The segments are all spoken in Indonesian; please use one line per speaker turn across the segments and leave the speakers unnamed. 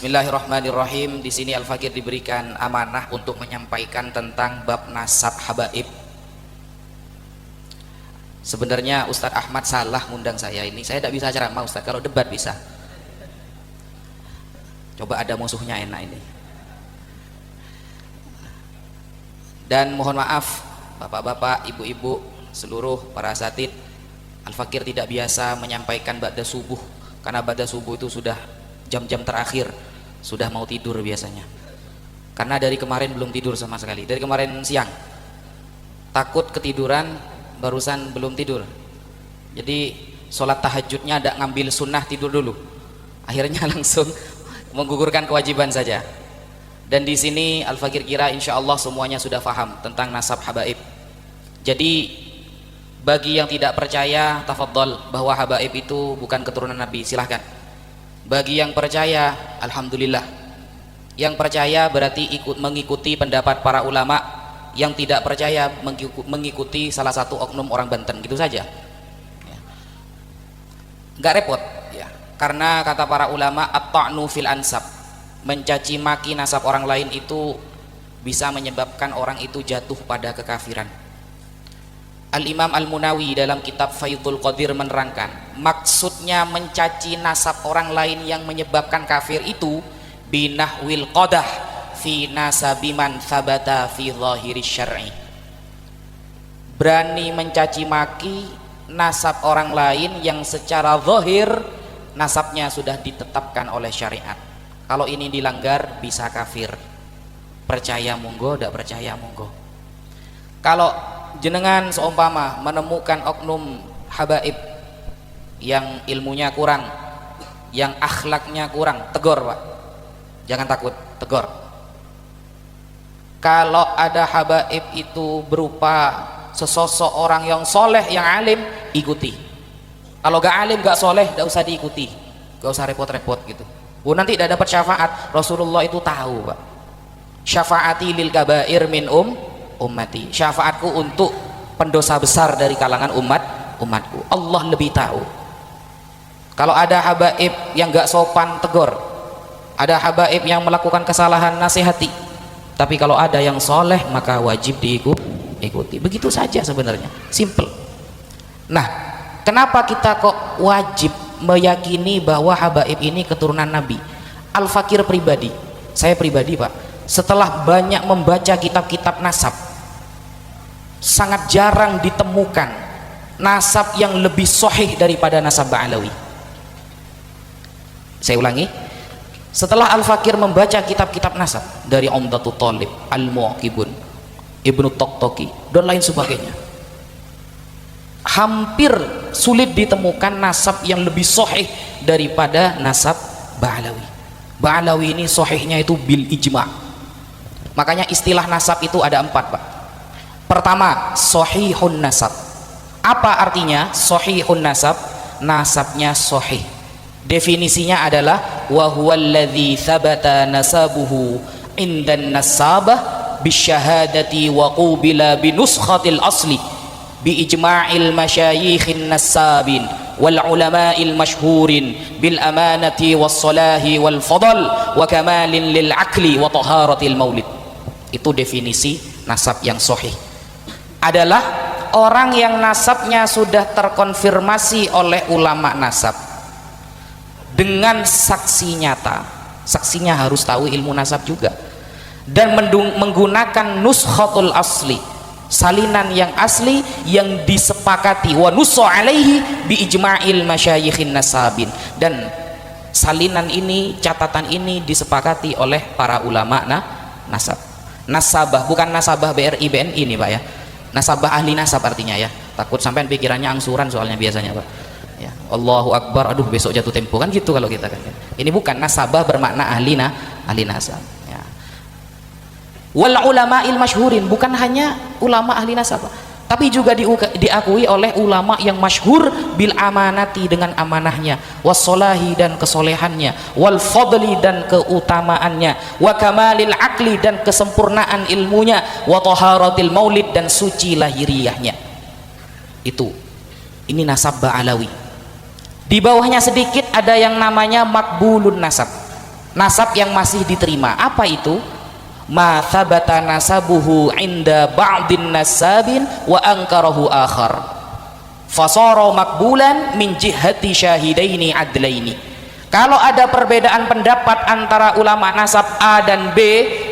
Bismillahirrahmanirrahim. Di sini Al-Fakir diberikan amanah untuk menyampaikan tentang bab nasab habaib. Sebenarnya Ustadz Ahmad salah ngundang saya ini. Saya tidak bisa ceramah Ustadz, kalau debat bisa. Coba ada musuhnya enak ini. Dan mohon maaf bapak-bapak, ibu-ibu, seluruh para asatid, Al-Fakir tidak biasa menyampaikan ba'da subuh, karena ba'da subuh itu sudah jam-jam terakhir, sudah mau tidur biasanya. Karena dari kemarin belum tidur sama sekali. Dari kemarin siang takut ketiduran, barusan belum tidur. Jadi sholat tahajudnya ada ngambil sunnah tidur dulu. Akhirnya langsung menggugurkan kewajiban saja. Dan di sini Al-Fakir kira insya Allah semuanya sudah paham tentang nasab habaib. Jadi bagi yang tidak percaya, tafadhol, bahwa habaib itu bukan keturunan Nabi, silahkan. Bagi yang percaya, alhamdulillah. Yang percaya berarti mengikuti pendapat para ulama. Yang tidak percaya mengikuti salah satu oknum orang Banten, gitu saja ya. Nggak repot ya. Karena kata para ulama, at-ta'nu fil ansab, mencaci maki nasab orang lain itu bisa menyebabkan orang itu jatuh pada kekafiran. Al-Imam Al-Munawi dalam kitab Faidul Qadir menerangkan, maksudnya mencaci nasab orang lain yang menyebabkan kafir itu binahwil qadah fi nasabiman thabata fi zahiri syar'i. Berani mencaci maki nasab orang lain yang secara zahir nasabnya sudah ditetapkan oleh syariat. Kalau ini dilanggar bisa kafir. Percaya monggo, tidak percaya monggo. Kalau jenengan seumpama menemukan oknum habaib yang ilmunya kurang, yang akhlaknya kurang, tegur Pak, jangan takut, tegur. Kalau ada habaib itu berupa sesosok orang yang soleh, yang alim, ikuti. Kalau gak alim, gak soleh, gak usah diikuti, gak usah repot-repot gitu. Nanti tidak dapat syafaat. Rasulullah itu tahu Pak, syafaati lil kabair min ummati, syafaatku untuk pendosa besar dari kalangan umatku. Allah lebih tahu. Kalau ada habaib yang gak sopan, tegur. Ada habaib yang melakukan kesalahan, nasihati. Tapi kalau ada yang soleh, maka wajib diikuti. Begitu saja sebenarnya, simple. Nah, kenapa kita kok wajib meyakini bahwa habaib ini keturunan Nabi? Al-Fakir pribadi, saya pribadi Pak, setelah banyak membaca kitab-kitab nasab, sangat jarang ditemukan nasab yang lebih sahih daripada nasab Ba'alawi. Saya ulangi, setelah Al-Fakir membaca kitab-kitab nasab dari Umdatul Thalib, Al-Mu'aqibun, Ibnu Taqtaqi dan lain sebagainya, hampir sulit ditemukan nasab yang lebih sahih daripada nasab Ba'alawi. Ba'alawi ini sahihnya itu bil ijma'. Makanya istilah nasab itu ada 4 Pak. Pertama, sahihun nasab. Apa artinya sahihun nasab? Nasabnya sahih. Definisinya adalah wa huwallazi thabata nasabuhu indan nasabah bisyahadati wa qubila binuskhatil asli bi ijma'il masyayikhin nasabin wal ulama'il masyhurin bil amanati was salahi wal fadl wa kamalin lil aqli wa taharatil maulid. Itu definisi nasab yang sahih. Adalah orang yang nasabnya sudah terkonfirmasi oleh ulama nasab dengan saksi nyata. Saksinya harus tahu ilmu nasab juga, dan menggunakan nuskhatul asli, salinan yang asli yang disepakati, wa nussa alaihi bi ijma'il masyayikhin nasabin, dan salinan ini, catatan ini disepakati oleh para ulama nasab. Nasabah bukan nasabah BRI BNI ini Pak ya, nasabah ahli nasab artinya ya. Takut sampai pikirannya angsuran soalnya biasanya Pak ya. Allahu Akbar, aduh besok jatuh tempo kan gitu kalau kita kan. Ini bukan nasabah bermakna ahli nasab ya. Wal ulama'il masyhurin, bukan hanya ulama ahli nasab, tapi juga diakui oleh ulama yang masyhur bil amanati, dengan amanahnya, wassolahi dan kesolehannya, wal fadli dan keutamaannya, wa kamalil aqli dan kesempurnaan ilmunya, wa taharatil maulid dan suci lahiriahnya. Ini nasab Ba'alawi. Di bawahnya sedikit ada yang namanya makbulun nasab. nasab yang masih diterima. Apa itu? Ma thabata nasabuhu inda ba'din nasabin wa ankarahu akhar fasara makbulan min jihati syahidaini adlaini. Kalau ada perbedaan pendapat antara ulama nasab A dan B,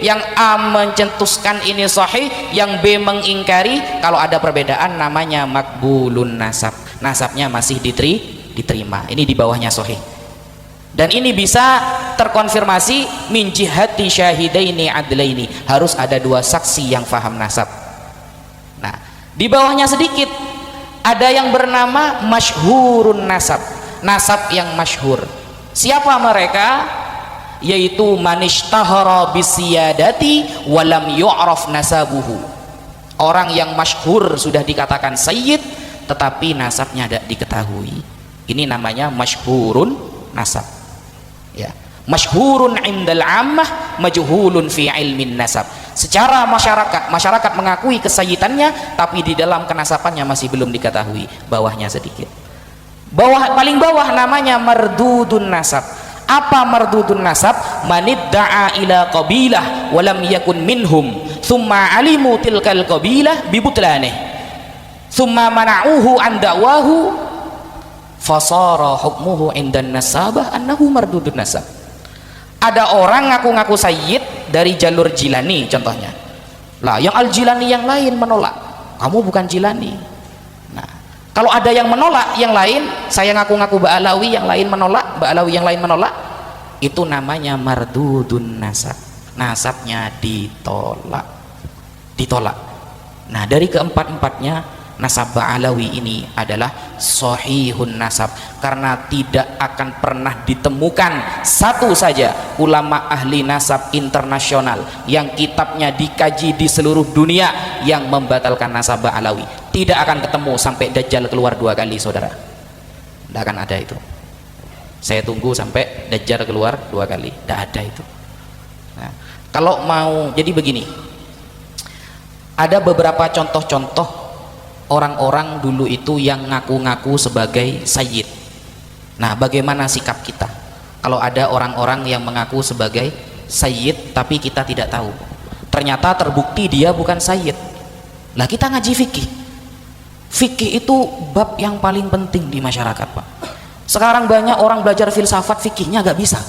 yang A mencetuskan ini sahih, yang B mengingkari, kalau ada perbedaan namanya makbulun nasab, nasabnya masih diterima. Ini di bawahnya sahih. Dan ini bisa terkonfirmasi min jihati syahidaini adlaini, harus ada dua saksi yang faham nasab. Nah, di bawahnya sedikit ada yang bernama masyhurun nasab, nasab yang masyhur. Siapa mereka? Yaitu manishtahara bisiyadati walam yu'raf nasabuhu, orang yang masyhur sudah dikatakan sayyid tetapi nasabnya tidak diketahui. Ini namanya masyhurun nasab. Ya, masyhurun indal ammah majhulun fi ilmin nasab. Secara masyarakat mengakui kesayyidannya, tapi di dalam kenasabannya masih belum diketahui. Bawahnya sedikit, paling bawah namanya mardudun nasab. Apa mardudun nasab? Manidda'a ila qabilah walam yakun minhum thumma alimu tilkal qabilah bibutlanih thumma mana'uhu an da'wahu fasara hukmuhu indan nasabah annahu mardudun nasab. Ada orang ngaku-ngaku sayyid dari jalur Jilani contohnya, lah yang Al-Jilani yang lain menolak, kamu bukan Jilani. Nah, kalau ada yang menolak yang lain, saya ngaku-ngaku Ba'alawi, yang lain menolak, Ba'alawi yang lain menolak, itu namanya mardudun nasab, nasabnya ditolak. Nah, dari keempat-empatnya nasab Ba'alawi ini adalah sahihun nasab, karena tidak akan pernah ditemukan satu saja ulama ahli nasab internasional yang kitabnya dikaji di seluruh dunia yang membatalkan nasab Ba'alawi. Tidak akan ketemu sampai Dajjal keluar 2 kali, saudara. Tidak akan ada itu. Saya tunggu sampai Dajjal keluar 2 kali. Tidak ada itu. Nah, kalau mau, jadi begini, ada beberapa contoh-contoh orang-orang dulu itu yang ngaku-ngaku sebagai sayyid. Nah, bagaimana sikap kita kalau ada orang-orang yang mengaku sebagai sayyid tapi kita tidak tahu, ternyata terbukti dia bukan sayyid? Lah, kita ngaji fikih. Fikih itu bab yang paling penting di masyarakat, Pak. Sekarang banyak orang belajar filsafat, fikihnya gak bisa.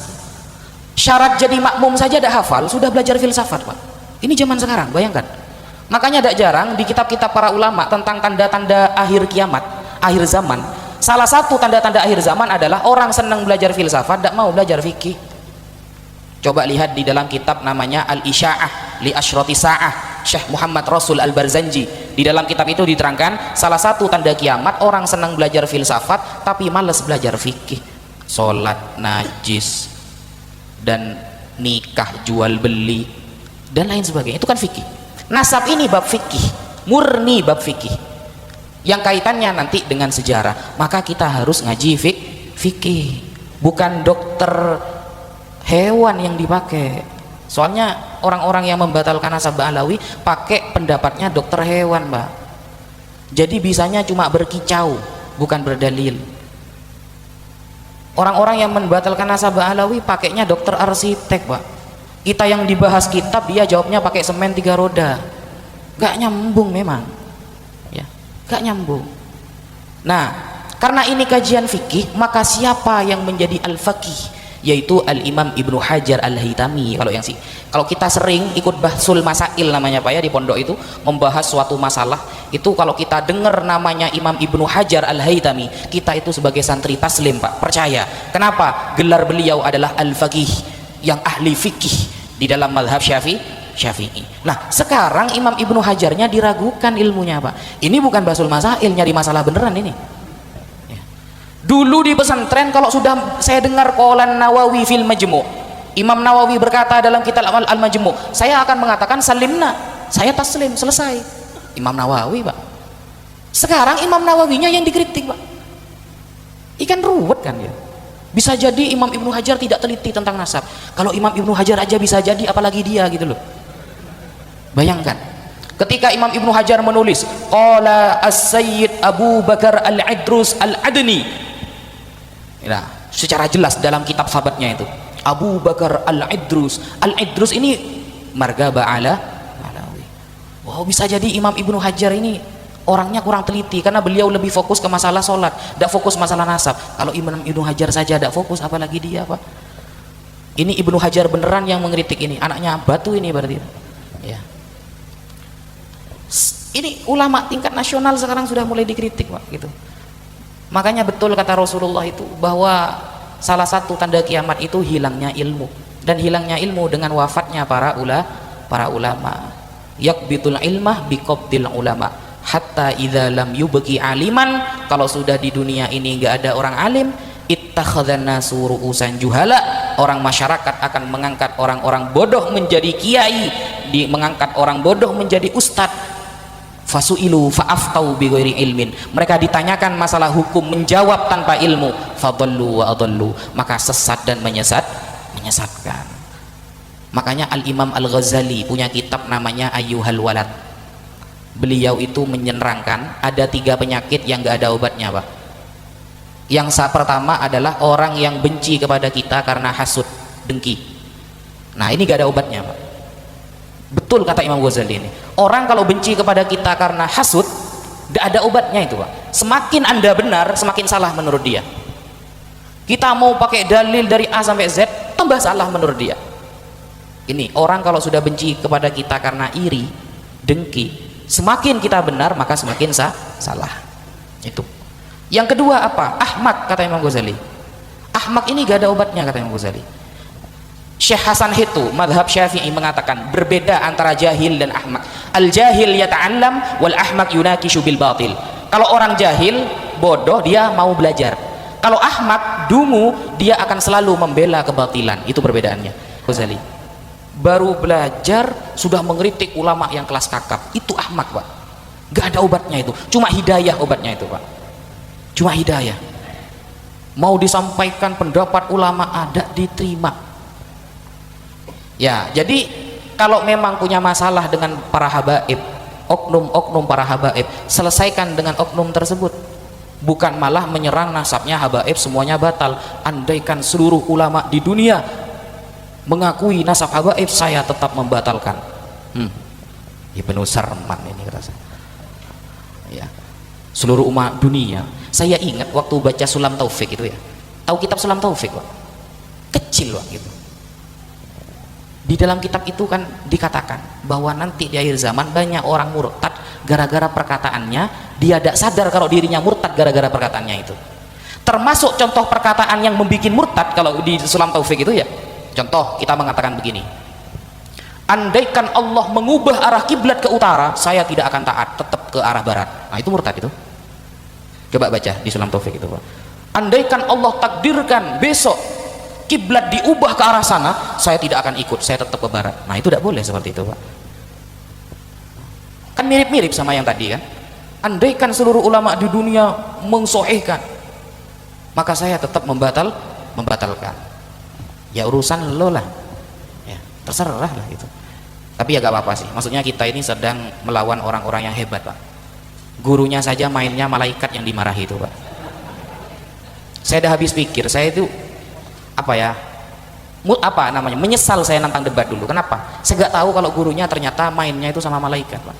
Syarat jadi makmum saja dah hafal, sudah belajar filsafat, Pak. Ini zaman sekarang, bayangkan. Makanya tidak jarang di kitab-kitab para ulama tentang tanda-tanda akhir kiamat, akhir zaman, salah satu tanda-tanda akhir zaman adalah orang senang belajar filsafat, tidak mau belajar fikih. Coba lihat di dalam kitab namanya Al-Isya'ah li Asyrati Sa'ah, Syekh Muhammad Rasul Al-Barzanji. Di dalam kitab itu diterangkan salah satu tanda kiamat orang senang belajar filsafat tapi malas belajar fikih. Salat najis dan nikah jual beli dan lain sebagainya, itu kan fikih. Nasab ini bab fikih, murni bab fikih yang kaitannya nanti dengan sejarah. Maka kita harus ngaji fikih, bukan dokter hewan yang dipakai. Soalnya orang-orang yang membatalkan nasab Ba'alawi pakai pendapatnya dokter hewan, Mbak. Jadi bisanya cuma berkicau, bukan berdalil. Orang-orang yang membatalkan nasab Ba'alawi pakainya dokter arsitek, Pak. Kita yang dibahas kitab, dia jawabnya pakai semen 3 roda. Gak nyambung memang, ya, gak nyambung. Nah, karena ini kajian fikih, maka siapa yang menjadi al-faqih? Yaitu Al-Imam Ibnu Hajar Al-Haytami. Kalau kita sering ikut bahsul masail namanya, Pak, ya, di pondok itu membahas suatu masalah, itu kalau kita dengar namanya Imam Ibnu Hajar Al-Haytami, kita itu sebagai santri taslim, Pak, percaya. Kenapa? Gelar beliau adalah al-faqih, yang ahli fikih di dalam mazhab Syafi'i. Nah, sekarang Imam Ibnu Hajarnya diragukan ilmunya, Pak. Ini bukan basul masail, nyari masalah beneran ini. Ya. Dulu di pesantren kalau sudah saya dengar qaulan Nawawi fil Majmu', Imam Nawawi berkata dalam kitab Al-Majmu', saya akan mengatakan salimna, saya taslim, selesai. Imam Nawawi, Pak. Sekarang Imam Nawawinya yang dikritik, Pak. Ikan ruwet kan ya. Bisa jadi Imam Ibnu Hajar tidak teliti tentang nasab. Kalau Imam Ibnu Hajar aja bisa jadi, apalagi dia, gitu loh. Bayangkan, ketika Imam Ibnu Hajar menulis qala as-sayyid Abu Bakar al-Idrus al-Adni, nah, secara jelas dalam kitab sahabatnya itu, Abu Bakar Al-Idrus. Al-Idrus ini marga Ba'alawi. Wow, bisa jadi Imam Ibnu Hajar ini orangnya kurang teliti karena beliau lebih fokus ke masalah sholat, tidak fokus masalah nasab. Kalau Imam Ibnu Hajar saja tidak fokus, apalagi dia, Pak. Ini Ibnu Hajar beneran yang mengkritik ini, anaknya batu ini berarti. Ya. Ini ulama tingkat nasional sekarang sudah mulai dikritik, Pak, gitu. Makanya betul kata Rasulullah itu bahwa salah satu tanda kiamat itu hilangnya ilmu, dan hilangnya ilmu dengan wafatnya para ulama. Yakbitul ilmah biqabdil ulama hatta idza lam yubqi aliman. Kalau sudah di dunia ini enggak ada orang alim, ittakhadhan nasu ru'usan juhala. Orang masyarakat akan mengangkat orang-orang bodoh menjadi kiai, mengangkat orang bodoh menjadi ustadz. Fasu'ilu fa'aftau bighairi ilmin. Mereka ditanyakan masalah hukum, menjawab tanpa ilmu. Fadallu wa adallu, maka sesat dan menyesatkan. Makanya Al-Imam Al-Ghazali punya kitab namanya Ayyuhal Walad. Beliau itu menerangkan ada 3 penyakit yang gak ada obatnya, Pak. Yang pertama adalah orang yang benci kepada kita karena hasud, dengki. Nah, ini gak ada obatnya, Pak. Betul kata Imam Ghazali ini, orang kalau benci kepada kita karena hasud, tidak ada obatnya itu, Pak. Semakin Anda benar, semakin salah menurut dia. Kita mau pakai dalil dari A sampai Z, tambah salah menurut dia. Ini orang kalau sudah benci kepada kita karena iri, dengki, semakin kita benar maka semakin salah. Itu. Yang kedua apa? Ahmak, kata Imam Ghazali. Ahmak ini gak ada obatnya, kata Imam Ghazali. Syekh Hasan itu madhab Syafi'i mengatakan berbeda antara jahil dan ahmak. Al jahil yata'allam wal ahmak yunakishu bil batil. Kalau orang jahil, bodoh, dia mau belajar. Kalau ahmak, dungu, dia akan selalu membela kebatilan. Itu perbedaannya. Ghazali baru belajar sudah mengkritik ulama yang kelas kakap. Itu ahmak, Pak. Gak ada obatnya itu. Cuma hidayah obatnya itu, Pak. Cuma hidayah. Mau disampaikan pendapat ulama ada, diterima. Ya, jadi kalau memang punya masalah dengan para habaib, oknum-oknum para habaib, selesaikan dengan oknum tersebut. Bukan malah menyerang nasabnya habaib semuanya batal. Andaikan seluruh ulama di dunia mengakui nasab habaib, saya tetap membatalkan. Ibnu Sarman ini kata saya. Ya. Seluruh umat dunia. Saya ingat waktu baca Sulam Taufik itu ya. Tahu kitab Sulam Taufik, Pak? Kecil, Pak, gitu. Di dalam kitab itu kan dikatakan bahwa nanti di akhir zaman banyak orang murtad gara-gara perkataannya, dia tidak sadar kalau dirinya murtad gara-gara perkataannya itu. Termasuk contoh perkataan yang membuat murtad kalau di Sulam Taufik itu ya. Contoh, kita mengatakan begini. Andaikan Allah mengubah arah kiblat ke utara, saya tidak akan taat, tetap ke arah barat. Nah, itu murtad itu. Coba baca di Sulam Taufik itu, Pak. Andaikan Allah takdirkan besok kiblat diubah ke arah sana, saya tidak akan ikut, saya tetap ke barat. Nah, itu tidak boleh seperti itu, Pak. Kan mirip-mirip sama yang tadi kan. Andaikan seluruh ulama di dunia mengsohihkan, maka saya tetap membatalkan. Ya urusan lo lah, ya terserah lah itu. Tapi ya gak apa-apa sih. Maksudnya kita ini sedang melawan orang-orang yang hebat, Pak. Gurunya saja mainnya malaikat yang dimarahi itu, Pak. Saya dah habis pikir, saya itu menyesal saya nantang debat dulu. Kenapa? Saya gak tahu kalau gurunya ternyata mainnya itu sama malaikat, Pak.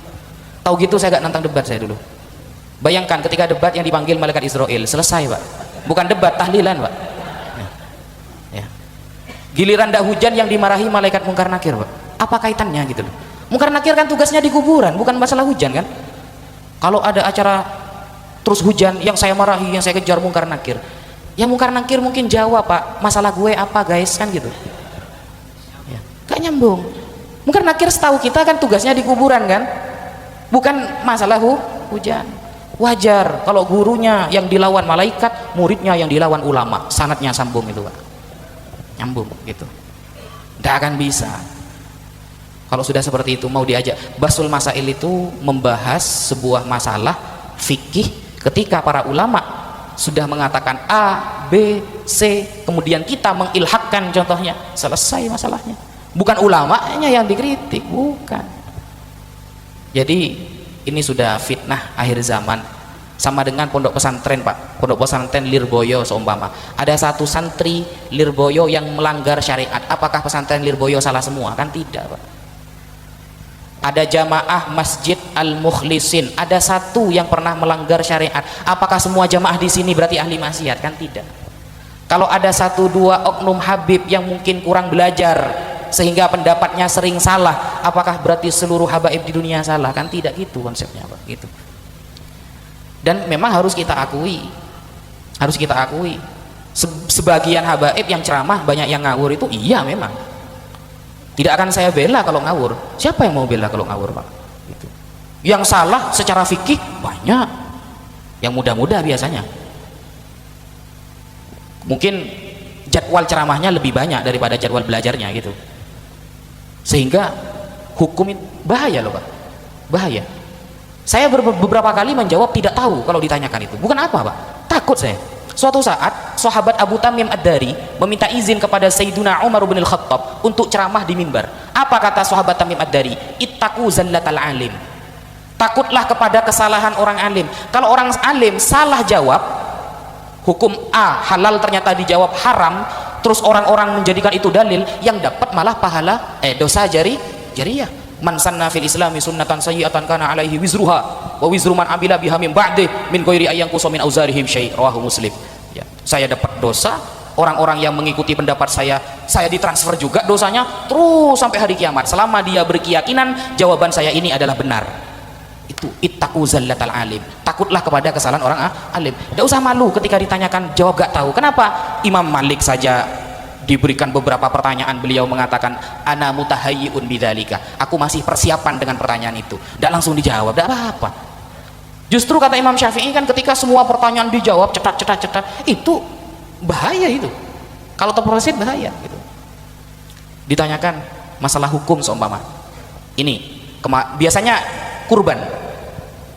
Tahu gitu saya gak nantang debat saya dulu. Bayangkan ketika debat yang dipanggil malaikat Israel, selesai, Pak. Bukan debat, tahlilan, Pak. Ya. Giliran dah hujan yang dimarahi malaikat Mungkar Nakir, Pak. Apa kaitannya gitu loh? Mungkar Nakir kan tugasnya di kuburan, bukan masalah hujan kan? Kalau ada acara terus hujan, yang saya marahi, yang saya kejar Mungkar Nakir. Ya Mungkar Nakir mungkin jawab, Pak, masalah gue apa guys, kan gitu ya, gak nyambung. Mungkar Nakir setahu kita kan tugasnya di kuburan kan, bukan masalah hujan. Wajar kalau gurunya yang dilawan malaikat, muridnya yang dilawan ulama, sanadnya sambung itu, Pak. Nyambung gitu, gak akan bisa. Kalau sudah seperti itu mau diajak Basul Masail itu membahas sebuah masalah fikih ketika para ulama sudah mengatakan A, B, C, kemudian kita mengilhakkan contohnya, selesai masalahnya. Bukan ulamanya yang dikritik, bukan. Jadi ini sudah fitnah akhir zaman. Sama dengan pondok pesantren Pak, pondok pesantren Lirboyo seumpama ada satu santri Lirboyo yang melanggar syariat, apakah pesantren Lirboyo salah semua? Kan tidak Pak. Ada jamaah Masjid Al-Mukhlisin, ada satu yang pernah melanggar syariat, apakah semua jamaah di sini berarti ahli maksiat? Kan tidak. Kalau ada satu dua oknum Habib yang mungkin kurang belajar sehingga pendapatnya sering salah, apakah berarti seluruh habaib di dunia salah? Kan tidak gitu konsepnya Pak, gitu. Dan memang harus kita akui, sebagian habaib yang ceramah banyak yang ngawur itu, iya memang tidak akan saya bela kalau ngawur. Siapa yang mau bela kalau ngawur Pak? Gitu. Yang salah secara fikih banyak, yang muda-muda biasanya mungkin jadwal ceramahnya lebih banyak daripada jadwal belajarnya gitu, sehingga hukum itu bahaya loh Pak, bahaya. Saya beberapa kali menjawab tidak tahu kalau ditanyakan itu. Bukan apa Pak, takut saya. Suatu saat sahabat Abu Tamim Ad-Dari meminta izin kepada Sayyiduna Umar bin Al-Khattab untuk ceramah di mimbar. Apa kata sahabat Tamim Ad-Dari? Ittaqu zallatal alim, takutlah kepada kesalahan orang alim. Kalau orang alim salah jawab hukum A halal ternyata dijawab haram, terus orang-orang menjadikan itu dalil, yang dapat malah pahala dosa jariyah. Man sanna fil islami sunnatan sayyi'atan kana alaihi wizruha wa wizru man amila biha min ba'di min ghairi ayyan qusa min auzarihim syai', rawahu Muslim. Ya, saya dapat dosa, orang-orang yang mengikuti pendapat saya ditransfer juga dosanya terus sampai hari kiamat selama dia berkeyakinan jawaban saya ini adalah benar. Itu ittaqu zallatal alim, takutlah kepada kesalahan orang alim. Tidak usah malu ketika ditanyakan jawab gak tahu. Kenapa Imam Malik saja diberikan beberapa pertanyaan, beliau mengatakan ana mutahayyi'un bidzalika, aku masih persiapan dengan pertanyaan itu, tidak langsung dijawab, tidak apa-apa. Justru kata Imam Syafi'i kan ketika semua pertanyaan dijawab cetat, itu bahaya itu, kalau terproses bahaya gitu. Ditanyakan masalah hukum seumpama ini, biasanya kurban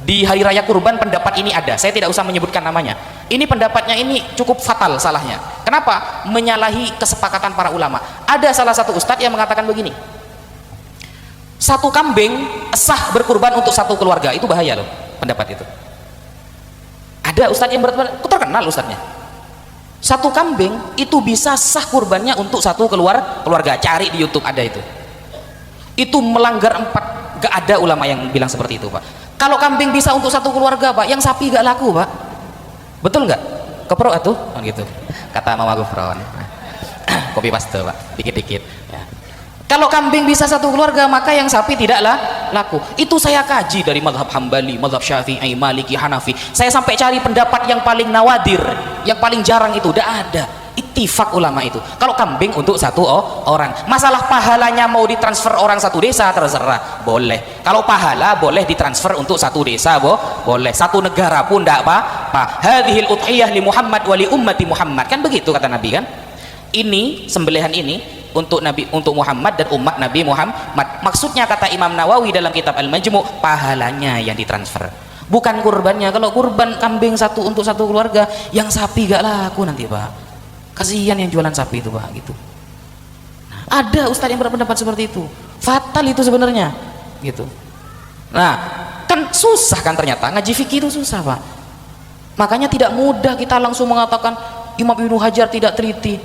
di hari raya kurban, pendapat ini ada, saya tidak usah menyebutkan namanya. Ini pendapatnya ini cukup fatal salahnya. Kenapa? Menyalahi kesepakatan para ulama. Ada salah satu ustadz yang mengatakan begini, satu kambing sah berkurban untuk satu keluarga, itu bahaya loh pendapat itu. Ada ustadz yang terkenal ustadznya, satu kambing itu bisa sah kurbannya untuk satu keluarga, cari di YouTube ada itu melanggar 4. Gak ada ulama yang bilang seperti itu Pak. Kalau kambing bisa untuk satu keluarga Pak, yang sapi gak laku Pak, betul nggak? Kepro atuh gitu kata Mama Gufron. Kopi paste Pak, dikit-dikit ya. Kalau kambing bisa satu keluarga, maka yang sapi tidaklah laku. Itu saya kaji dari mazhab Hambali, mazhab Syafi'i, Maliki, Hanafi. Saya sampai cari pendapat yang paling nawadir, yang paling jarang itu, tidak ada. Ittifaq ulama itu. Kalau kambing untuk satu orang, masalah pahalanya mau ditransfer orang satu desa terserah, boleh. Kalau pahala boleh ditransfer untuk satu desa, boleh. Satu negara pun tidak apa-apa. Hadhil udhiyah li Muhammad wa li ummati Muhammad, kan begitu kata Nabi kan. Ini sembelihan ini untuk Nabi, untuk Muhammad dan umat Nabi Muhammad. Maksudnya kata Imam Nawawi dalam kitab Al-Majmu', pahalanya yang ditransfer, bukan kurbannya. Kalau kurban kambing satu untuk satu keluarga, yang sapi gak laku nanti Pak. Kasihan yang jualan sapi itu Pak gitu. Nah, ada ustadz yang berpendapat seperti itu, fatal itu sebenarnya gitu. Nah kan susah kan, ternyata ngaji fikih itu susah Pak. Makanya tidak mudah kita langsung mengatakan Imam Ibnu Hajar tidak teliti.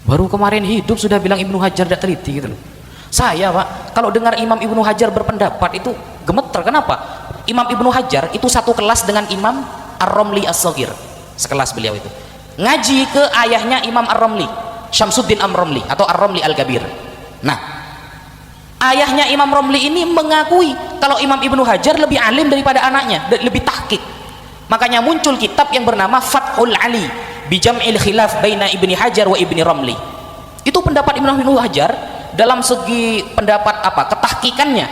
Baru kemarin hidup sudah bilang Ibnu Hajar tidak teliti gitu loh. Saya Pak kalau dengar Imam Ibnu Hajar berpendapat itu gemeter. Kenapa? Imam Ibnu Hajar itu satu kelas dengan Imam Ar-Romli As-Shaghir, sekelas beliau itu. Ngaji ke ayahnya Imam Ar-Romli, Syamsuddin Ar-Romli atau Ar-Romli Al-Kabir. Nah, ayahnya Imam Romli ini mengakui kalau Imam Ibnu Hajar lebih alim daripada anaknya, lebih tahqiq. Makanya muncul kitab yang bernama Fathul Ali bi Jam'il Khilaf baina Ibni Hajar wa Ibni Romli. Itu pendapat Ibnu Hajar dalam segi pendapat ketahqiqannya,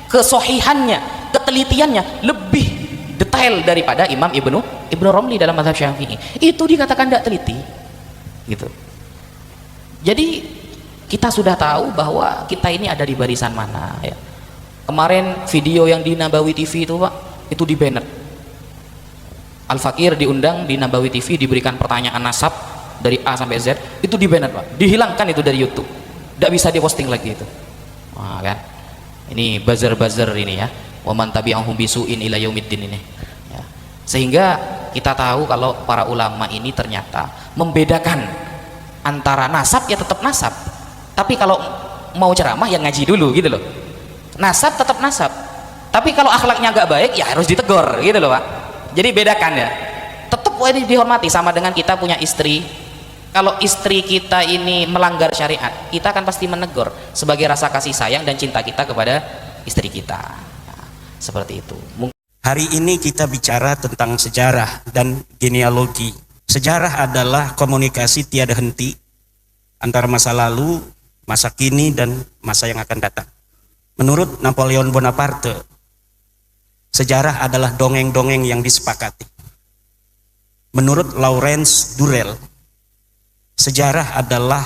kesohihannya, ketelitiannya lebih detail daripada Imam Ibnu Romli dalam mazhab Syafi'i. Itu dikatakan tidak teliti gitu. Jadi kita sudah tahu bahwa kita ini ada di barisan mana ya. Kemarin video yang di Nabawi TV itu Pak, itu di banned. Al-Fakir diundang di Nabawi TV, diberikan pertanyaan nasab dari A sampai Z, itu di banned Pak, dihilangkan itu dari YouTube, tidak bisa diposting lagi itu. Wah kan, ini buzzer ini ya, wa man tabi'ahum bisu'in ila yaumiddin ini ya. Sehingga kita tahu kalau para ulama ini ternyata membedakan antara nasab ya tetap nasab, tapi kalau mau ceramah yang ngaji dulu gitu loh. Nasab tetap nasab, tapi kalau akhlaknya nggak baik ya harus ditegur gitu loh Pak. Jadi bedakan ya, tetap ini dihormati. Sama dengan kita punya istri, kalau istri kita ini melanggar syariat, kita akan pasti menegur sebagai rasa kasih sayang dan cinta kita kepada istri kita. Nah, seperti itu.
Hari ini kita bicara tentang sejarah dan genealogi. Sejarah adalah komunikasi tiada henti antara masa lalu, masa kini, dan masa yang akan datang. Menurut Napoleon Bonaparte, sejarah adalah dongeng-dongeng yang disepakati. Menurut Lawrence Durrell, sejarah adalah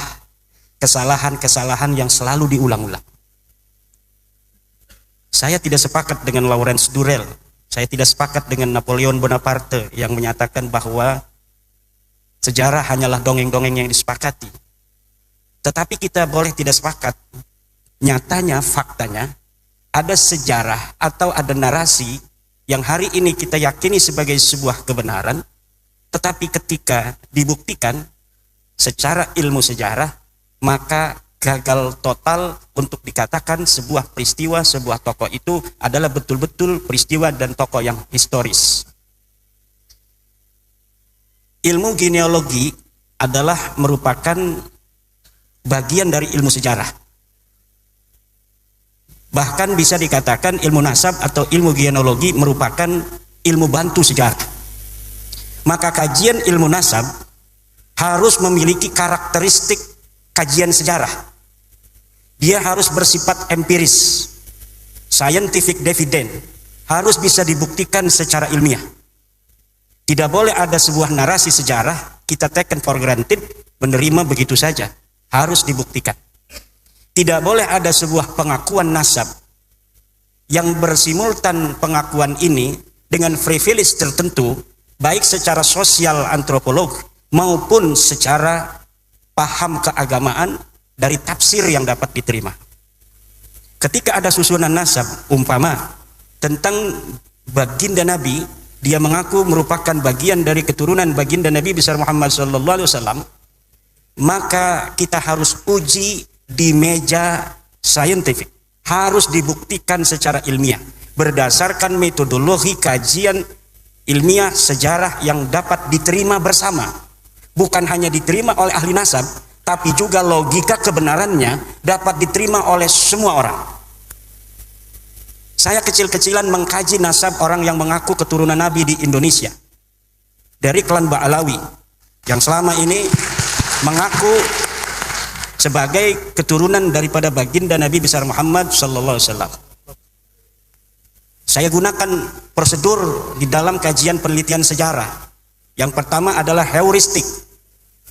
kesalahan-kesalahan yang selalu diulang-ulang. Saya tidak sepakat dengan Lawrence Durrell. Saya tidak sepakat dengan Napoleon Bonaparte yang menyatakan bahwa sejarah hanyalah dongeng-dongeng yang disepakati. Tetapi kita boleh tidak sepakat. Nyatanya, faktanya, ada sejarah atau ada narasi yang hari ini kita yakini sebagai sebuah kebenaran, tetapi ketika dibuktikan secara ilmu sejarah, maka gagal total untuk dikatakan sebuah peristiwa, sebuah tokoh itu adalah betul-betul peristiwa dan tokoh yang historis. Ilmu genealogi adalah merupakan bagian dari ilmu sejarah. Bahkan bisa dikatakan ilmu nasab atau ilmu genealogi merupakan ilmu bantu sejarah. Maka kajian ilmu nasab harus memiliki karakteristik kajian sejarah. Dia harus bersifat empiris, scientific dividend, harus bisa dibuktikan secara ilmiah. Tidak boleh ada sebuah narasi sejarah kita taken for granted, menerima begitu saja, harus dibuktikan. Tidak boleh ada sebuah pengakuan nasab yang bersimultan pengakuan ini dengan privilege tertentu, baik secara sosial antropolog maupun secara paham keagamaan dari tafsir yang dapat diterima. Ketika ada susunan nasab umpama tentang baginda Nabi, dia mengaku merupakan bagian dari keturunan baginda Nabi besar Muhammad SAW, maka kita harus uji di meja saintifik, harus dibuktikan secara ilmiah berdasarkan metodologi kajian ilmiah sejarah yang dapat diterima bersama, bukan hanya diterima oleh ahli nasab, tapi juga logika kebenarannya dapat diterima oleh semua orang. Saya kecil-kecilan mengkaji nasab orang yang mengaku keturunan Nabi di Indonesia dari klan Ba'alawi yang selama ini mengaku sebagai keturunan daripada baginda Nabi besar Muhammad SAW. Saya gunakan prosedur di dalam kajian penelitian sejarah. Yang pertama adalah heuristik.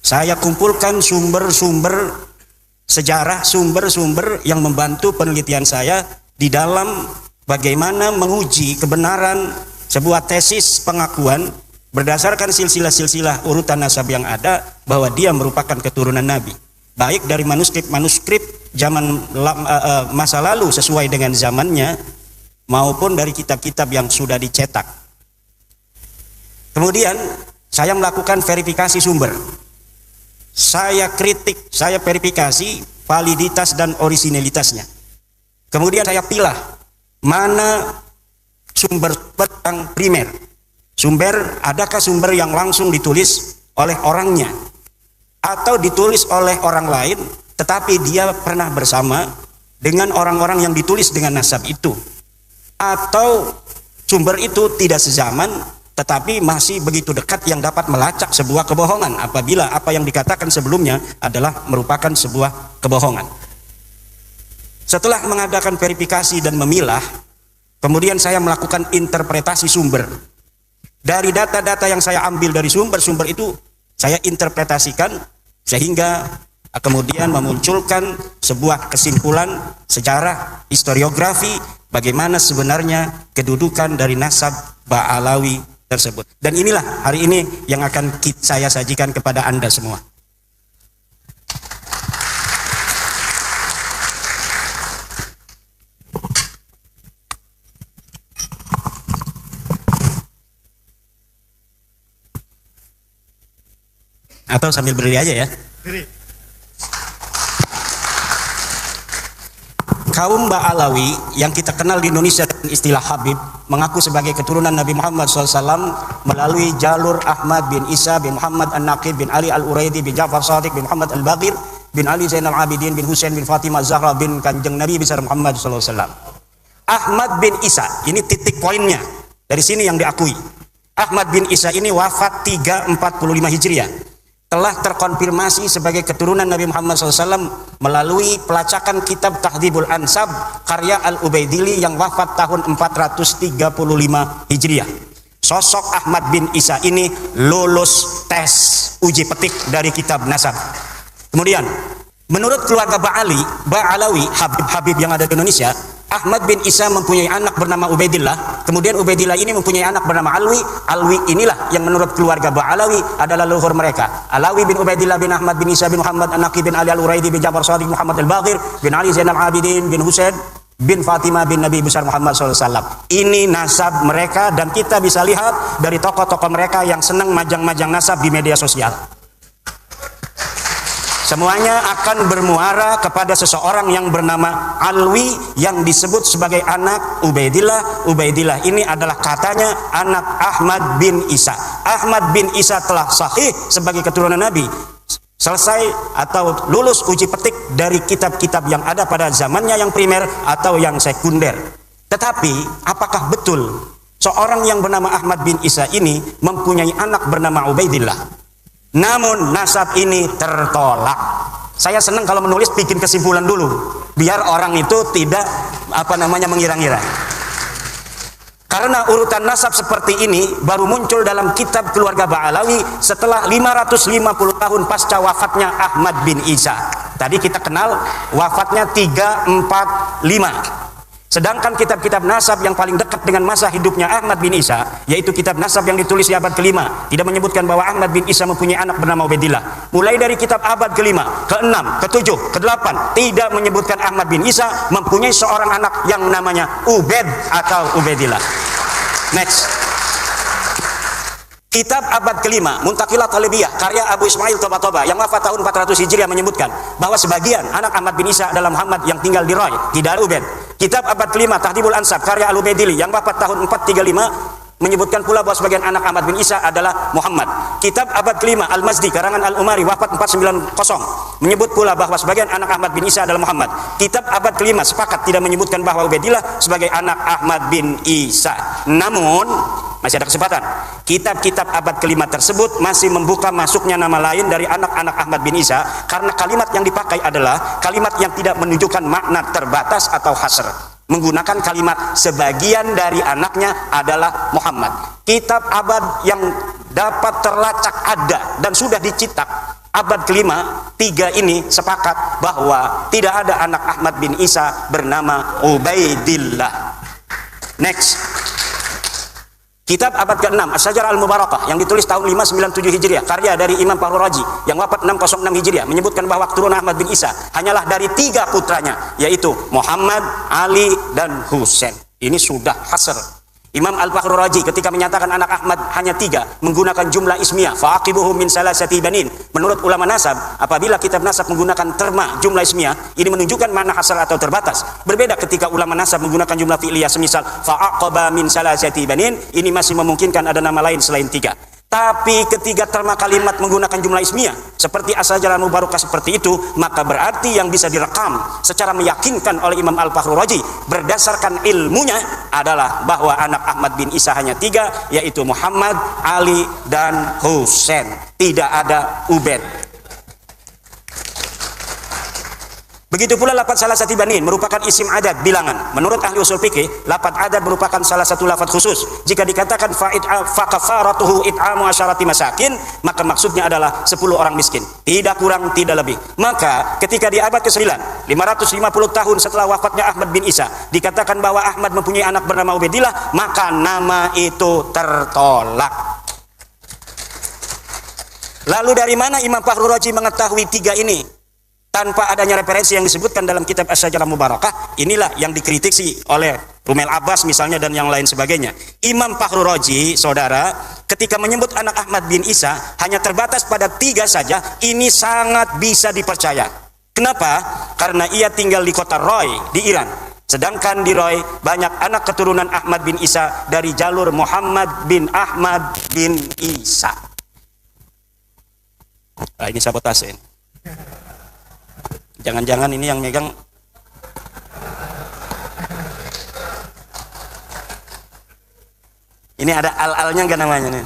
Saya kumpulkan sumber-sumber sejarah, sumber-sumber yang membantu penelitian saya di dalam bagaimana menguji kebenaran sebuah tesis pengakuan berdasarkan silsilah-silsilah urutan nasab yang ada bahwa dia merupakan keturunan Nabi, baik dari manuskrip zaman masa lalu sesuai dengan zamannya maupun dari kitab-kitab yang sudah dicetak. Kemudian saya melakukan verifikasi sumber. Saya kritik, saya verifikasi validitas dan orisinalitasnya. Kemudian saya pilah mana sumber yang primer. Adakah sumber yang langsung ditulis oleh orangnya atau ditulis oleh orang lain tetapi dia pernah bersama dengan orang-orang yang ditulis dengan nasab itu, atau sumber itu tidak sezaman tetapi masih begitu dekat yang dapat melacak sebuah kebohongan apabila apa yang dikatakan sebelumnya adalah merupakan sebuah kebohongan. Setelah mengadakan verifikasi dan memilah, kemudian saya melakukan interpretasi sumber. Dari data-data yang saya ambil dari sumber-sumber itu, saya interpretasikan sehingga kemudian memunculkan sebuah kesimpulan sejarah, historiografi, bagaimana sebenarnya kedudukan dari nasab Ba'alawi tersebut. Dan inilah hari ini yang akan saya sajikan kepada Anda semua. Atau sambil berdiri aja ya. Kaum Ba'alawi yang kita kenal di Indonesia dengan istilah Habib mengaku sebagai keturunan Nabi Muhammad SAW melalui jalur Ahmad bin Isa bin Muhammad An-Naqib bin Ali Al-Uraidi bin Ja'far Shadiq bin Muhammad Al-Baqir bin Ali Zainal Abidin bin Husain bin Fatimah Zahra bin Kanjeng Nabi besar Muhammad SAW. Ahmad bin Isa, ini titik poinnya. Dari sini yang diakui. Ahmad bin Isa ini wafat 345 Hijriah. Telah terkonfirmasi sebagai keturunan Nabi Muhammad SAW melalui pelacakan kitab Tahdhibul Ansab karya Al-Ubaidili yang wafat tahun 435 Hijriah. Sosok Ahmad bin Isa ini lulus tes uji petik dari kitab nasab. Kemudian menurut keluarga Ba'alawi, Habib-Habib yang ada di Indonesia, Ahmad bin Isa mempunyai anak bernama Ubaidillah. Kemudian Ubaidillah ini mempunyai anak bernama Alwi. Alwi inilah yang menurut keluarga Ba'alawi adalah leluhur mereka. Alawi bin Ubaidillah bin Ahmad bin Isa bin Muhammad An-Naqib bin Ali Al-Uraidi bin Ja'far Shadiq Muhammad Al-Baqir bin Ali Zainal Abidin bin Husain bin Fatimah bin Nabi besar Muhammad SAW. Ini nasab mereka dan kita bisa lihat dari tokoh-tokoh mereka yang senang majang-majang nasab di media sosial. Semuanya akan bermuara kepada seseorang yang bernama Alwi yang disebut sebagai anak Ubaidillah. Ubaidillah ini adalah katanya anak Ahmad bin Isa. Ahmad bin Isa telah sahih sebagai keturunan Nabi. Selesai atau lulus uji petik dari kitab-kitab yang ada pada zamannya yang primer atau yang sekunder. Tetapi apakah betul seorang yang bernama Ahmad bin Isa ini mempunyai anak bernama Ubaidillah? Namun nasab ini tertolak. Saya senang kalau menulis bikin kesimpulan dulu biar orang itu tidak mengira-ngira. Karena urutan nasab seperti ini baru muncul dalam kitab keluarga Ba'alawi setelah 550 tahun pasca wafatnya Ahmad bin Isa. Tadi kita kenal wafatnya 345. Sedangkan kitab-kitab nasab yang paling dekat dengan masa hidupnya Ahmad bin Isa, yaitu kitab nasab yang ditulis di abad ke-5, tidak menyebutkan bahwa Ahmad bin Isa mempunyai anak bernama Ubaidillah. Mulai dari kitab abad ke-5, ke-6, ke-7, ke-8 tidak menyebutkan Ahmad bin Isa mempunyai seorang anak yang namanya Ubaid atau Ubaidillah. Next. Kitab abad ke-5, Muntaqilat Talibiyah, karya Abu Ismail Toba yang wafat tahun 400 Hijriah menyebutkan bahwa sebagian anak Ahmad bin Isa adalah Muhammad yang tinggal di Roy, di Dar Ubaid. Kitab abad ke-5, Tahdhibul Ansab, karya Al-Ubaidili yang wafat tahun 435 menyebutkan pula bahwa sebagian anak Ahmad bin Isa adalah Muhammad. Kitab abad ke-5, Al-Mazdi, karangan Al-Umari, wafat 490 menyebut pula bahwa sebagian anak Ahmad bin Isa adalah Muhammad. Kitab abad ke-5 sepakat tidak menyebutkan bahwa Ubaidillah sebagai anak Ahmad bin Isa. Namun masih ada kesempatan. Kitab-kitab abad ke-5 tersebut masih membuka masuknya nama lain dari anak-anak Ahmad bin Isa karena kalimat yang dipakai adalah kalimat yang tidak menunjukkan makna terbatas atau hasr. Menggunakan kalimat sebagian dari anaknya adalah Muhammad. Kitab abad yang dapat terlacak ada dan sudah dicetak abad ke-5, 3 ini sepakat bahwa tidak ada anak Ahmad bin Isa bernama Ubaidillah. Next. Kitab abad ke-6, As-Syajarah Al-Mubarakah yang ditulis tahun 597 Hijriah, karya dari Imam Fahru Raji yang wafat 606 Hijriah, menyebutkan bahwa keturunan Ahmad bin Isa hanyalah dari 3 putranya, yaitu Muhammad, Ali, dan Husain. Ini sudah hasr. Imam Al-Fahru Raji ketika menyatakan anak Ahmad hanya 3 menggunakan jumlah ismiyah, fa'aqibuhum min salasati banin. Menurut ulama nasab, apabila kitab nasab menggunakan terma jumlah ismiyah, ini menunjukkan makna hasr atau terbatas. Berbeda ketika ulama nasab menggunakan jumlah fi'liyah, semisal fa'aqaba min salasati banin, ini masih memungkinkan ada nama lain selain 3. Tapi ketika terma kalimat menggunakan jumlah ismiyah seperti As-Syajarah Al-Mubarakah seperti itu, maka berarti yang bisa direkam secara meyakinkan oleh Imam Al-Fahru Raji berdasarkan ilmunya adalah bahwa anak Ahmad bin Isa hanya 3, yaitu Muhammad, Ali, dan Husain. Tidak ada Ubaid. Begitu pula lafaz salasati banin merupakan isim adad bilangan. Menurut ahli usul fikih, lafaz adad merupakan salah satu lafaz khusus. Jika dikatakan fa kafaratuhu it'amu asyarati masakin, maka maksudnya adalah 10 orang miskin. Tidak kurang, tidak lebih. Maka ketika di abad ke-9, 550 tahun setelah wafatnya Ahmad bin Isa, dikatakan bahwa Ahmad mempunyai anak bernama Ubaidillah, maka nama itu tertolak. Lalu dari mana Imam Fahru Raji mengetahui 3 ini? Tanpa adanya referensi yang disebutkan dalam kitab As-Syajarah Mubarakah, inilah yang dikritisi oleh Rumel Abbas misalnya dan yang lain sebagainya. Imam Fakhrul Razi, saudara, ketika menyebut anak Ahmad bin Isa hanya terbatas pada 3 saja, ini sangat bisa dipercaya. Kenapa? Karena ia tinggal di kota Roy di Iran. Sedangkan di Roy banyak anak keturunan Ahmad bin Isa dari jalur Muhammad bin Ahmad bin Isa. Nah, ini sabotase. Jangan-jangan ini yang megang ini ada al-alnya enggak namanya nih?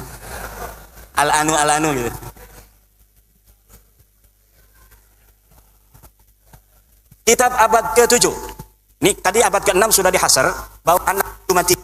Al-anu gitu. Kitab abad ke-7. Ini tadi abad ke-6 sudah dihasar bahwa anak itu mati.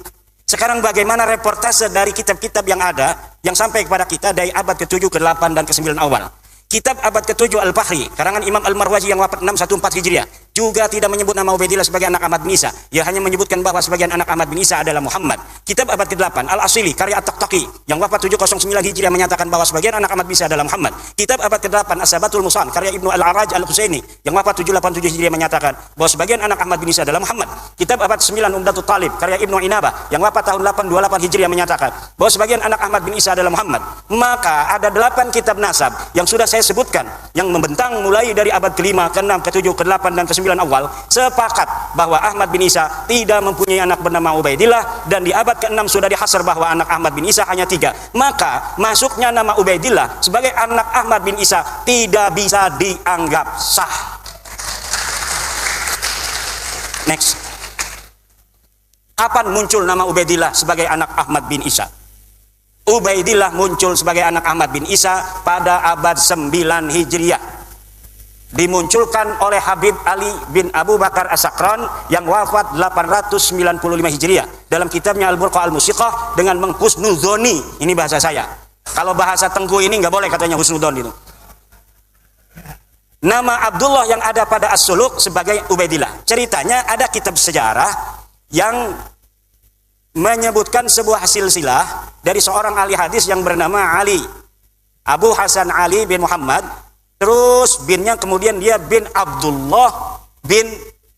Sekarang bagaimana reportase dari kitab-kitab yang ada yang sampai kepada kita dari abad ke-7, ke-8 dan ke-9 awal. Kitab abad ke-7 Al-Fahri, karangan Imam Al-Marwazi yang wafat 614 Hijriah, juga tidak menyebut nama Ubaidillah sebagai anak Ahmad bin Isa. Ia hanya menyebutkan bahwa sebagian anak Ahmad bin Isa adalah Muhammad. Kitab abad ke-8 Al-Asili, karya At-Taqtaqi, yang wafat 709 Hijriah menyatakan bahwa sebagian anak Ahmad bin Isa adalah Muhammad. Kitab abad ke-8 As-Sabatul Musan, karya Ibnu Al-Araj Al-Husaini, yang wafat 787 Hijriah menyatakan bahwa sebagian anak Ahmad bin Isa adalah Muhammad. Kitab abad 9 Umdatul Talib, karya Ibnu Inabah, yang wafat tahun 828 Hijriah menyatakan bahwa sebagian anak Ahmad bin Isa adalah Muhammad. Maka ada 8 kitab nasab yang sudah saya sebutkan yang membentang mulai dari abad ke-5, ke-6, ke-7, ke-8 dan ke-9 awal sepakat bahwa Ahmad bin Isa tidak mempunyai anak bernama Ubaidillah, dan di abad ke-6 sudah dihasar bahwa anak Ahmad bin Isa hanya 3. Maka masuknya nama Ubaidillah sebagai anak Ahmad bin Isa tidak bisa dianggap sah. Next. Kapan muncul nama Ubaidillah sebagai anak Ahmad bin Isa? Ubaidillah muncul sebagai anak Ahmad bin Isa pada abad 9 Hijriah. Dimunculkan oleh Habib Ali bin Abu Bakar As-Sakran yang wafat 895 Hijriah dalam kitabnya Al-Burqa Al-Musiqah dengan menghusnudhoni. Ini bahasa saya. Kalau bahasa Tengku ini nggak boleh katanya husnudhon itu. Nama Abdullah yang ada pada As-Suluk sebagai Ubaidillah. Ceritanya ada kitab sejarah yang menyebutkan sebuah silsilah dari seorang ahli hadis yang bernama Ali, Abu Hasan Ali bin Muhammad, terus binnya kemudian dia bin Abdullah bin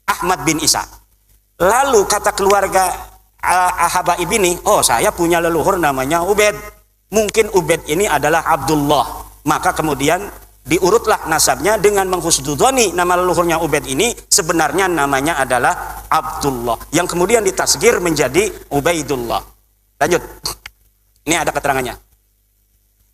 Ahmad bin Isa. Lalu kata keluarga Habaib ini, oh saya punya leluhur namanya Ubaid, mungkin Ubaid ini adalah Abdullah. Maka kemudian diurutlah nasabnya dengan menghusnudhoni nama leluhurnya Ubaid ini sebenarnya namanya adalah Abdullah, yang kemudian ditasgir menjadi Ubaidullah. Lanjut, ini ada keterangannya.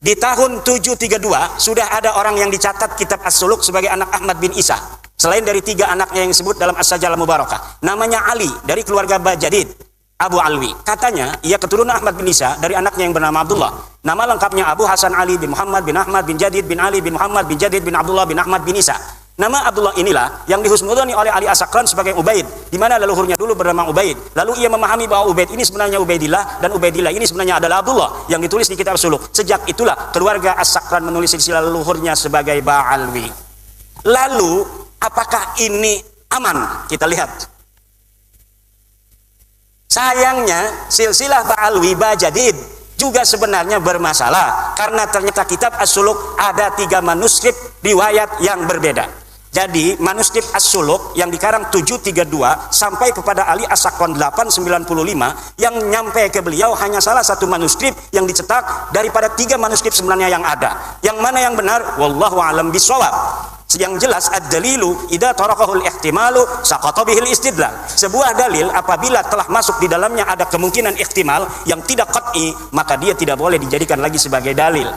Di tahun 732 sudah ada orang yang dicatat kitab As-Suluk sebagai anak Ahmad bin Isa, selain dari 3 anaknya yang disebut dalam As-Sajalah Mubarakah. Namanya Ali dari keluarga Bajadid Abu Alwi. Katanya ia keturunan Ahmad bin Isa dari anaknya yang bernama Abdullah. Nama lengkapnya Abu Hasan Ali bin Muhammad bin Ahmad bin Jadid bin Ali bin Muhammad bin Jadid bin Abdullah bin Ahmad bin Isa. Nama Abdullah inilah yang dihusnudhoni oleh Ali As-Sakran sebagai Ubaid, di mana leluhurnya dulu bernama Ubaid. Lalu ia memahami bahwa Ubaid ini sebenarnya Ubaidillah dan Ubaidillah ini sebenarnya adalah Abdullah yang ditulis di kitab Suluk. Sejak itulah keluarga As-Sakran menulis silsilah leluhurnya sebagai Ba'alwi. Lalu apakah ini aman? Kita lihat. Sayangnya silsilah Ba'alwi Bajadid juga sebenarnya bermasalah karena ternyata kitab As-Suluk ada 3 manuskrip riwayat yang berbeda. Jadi manuskrip As-Suluk yang dikarang 732 sampai kepada Ali As-Sakran 895 yang nyampe ke beliau hanya salah satu manuskrip yang dicetak daripada 3 manuskrip sebenarnya yang ada. Yang mana yang benar? Wallahu a'lam bishawab. Yang jelas ad-dalilu idza tarakahul ihtimalu saqata bihil istidlal. Sebuah dalil apabila telah masuk di dalamnya ada kemungkinan ihtimal yang tidak qat'i, maka dia tidak boleh dijadikan lagi sebagai dalil.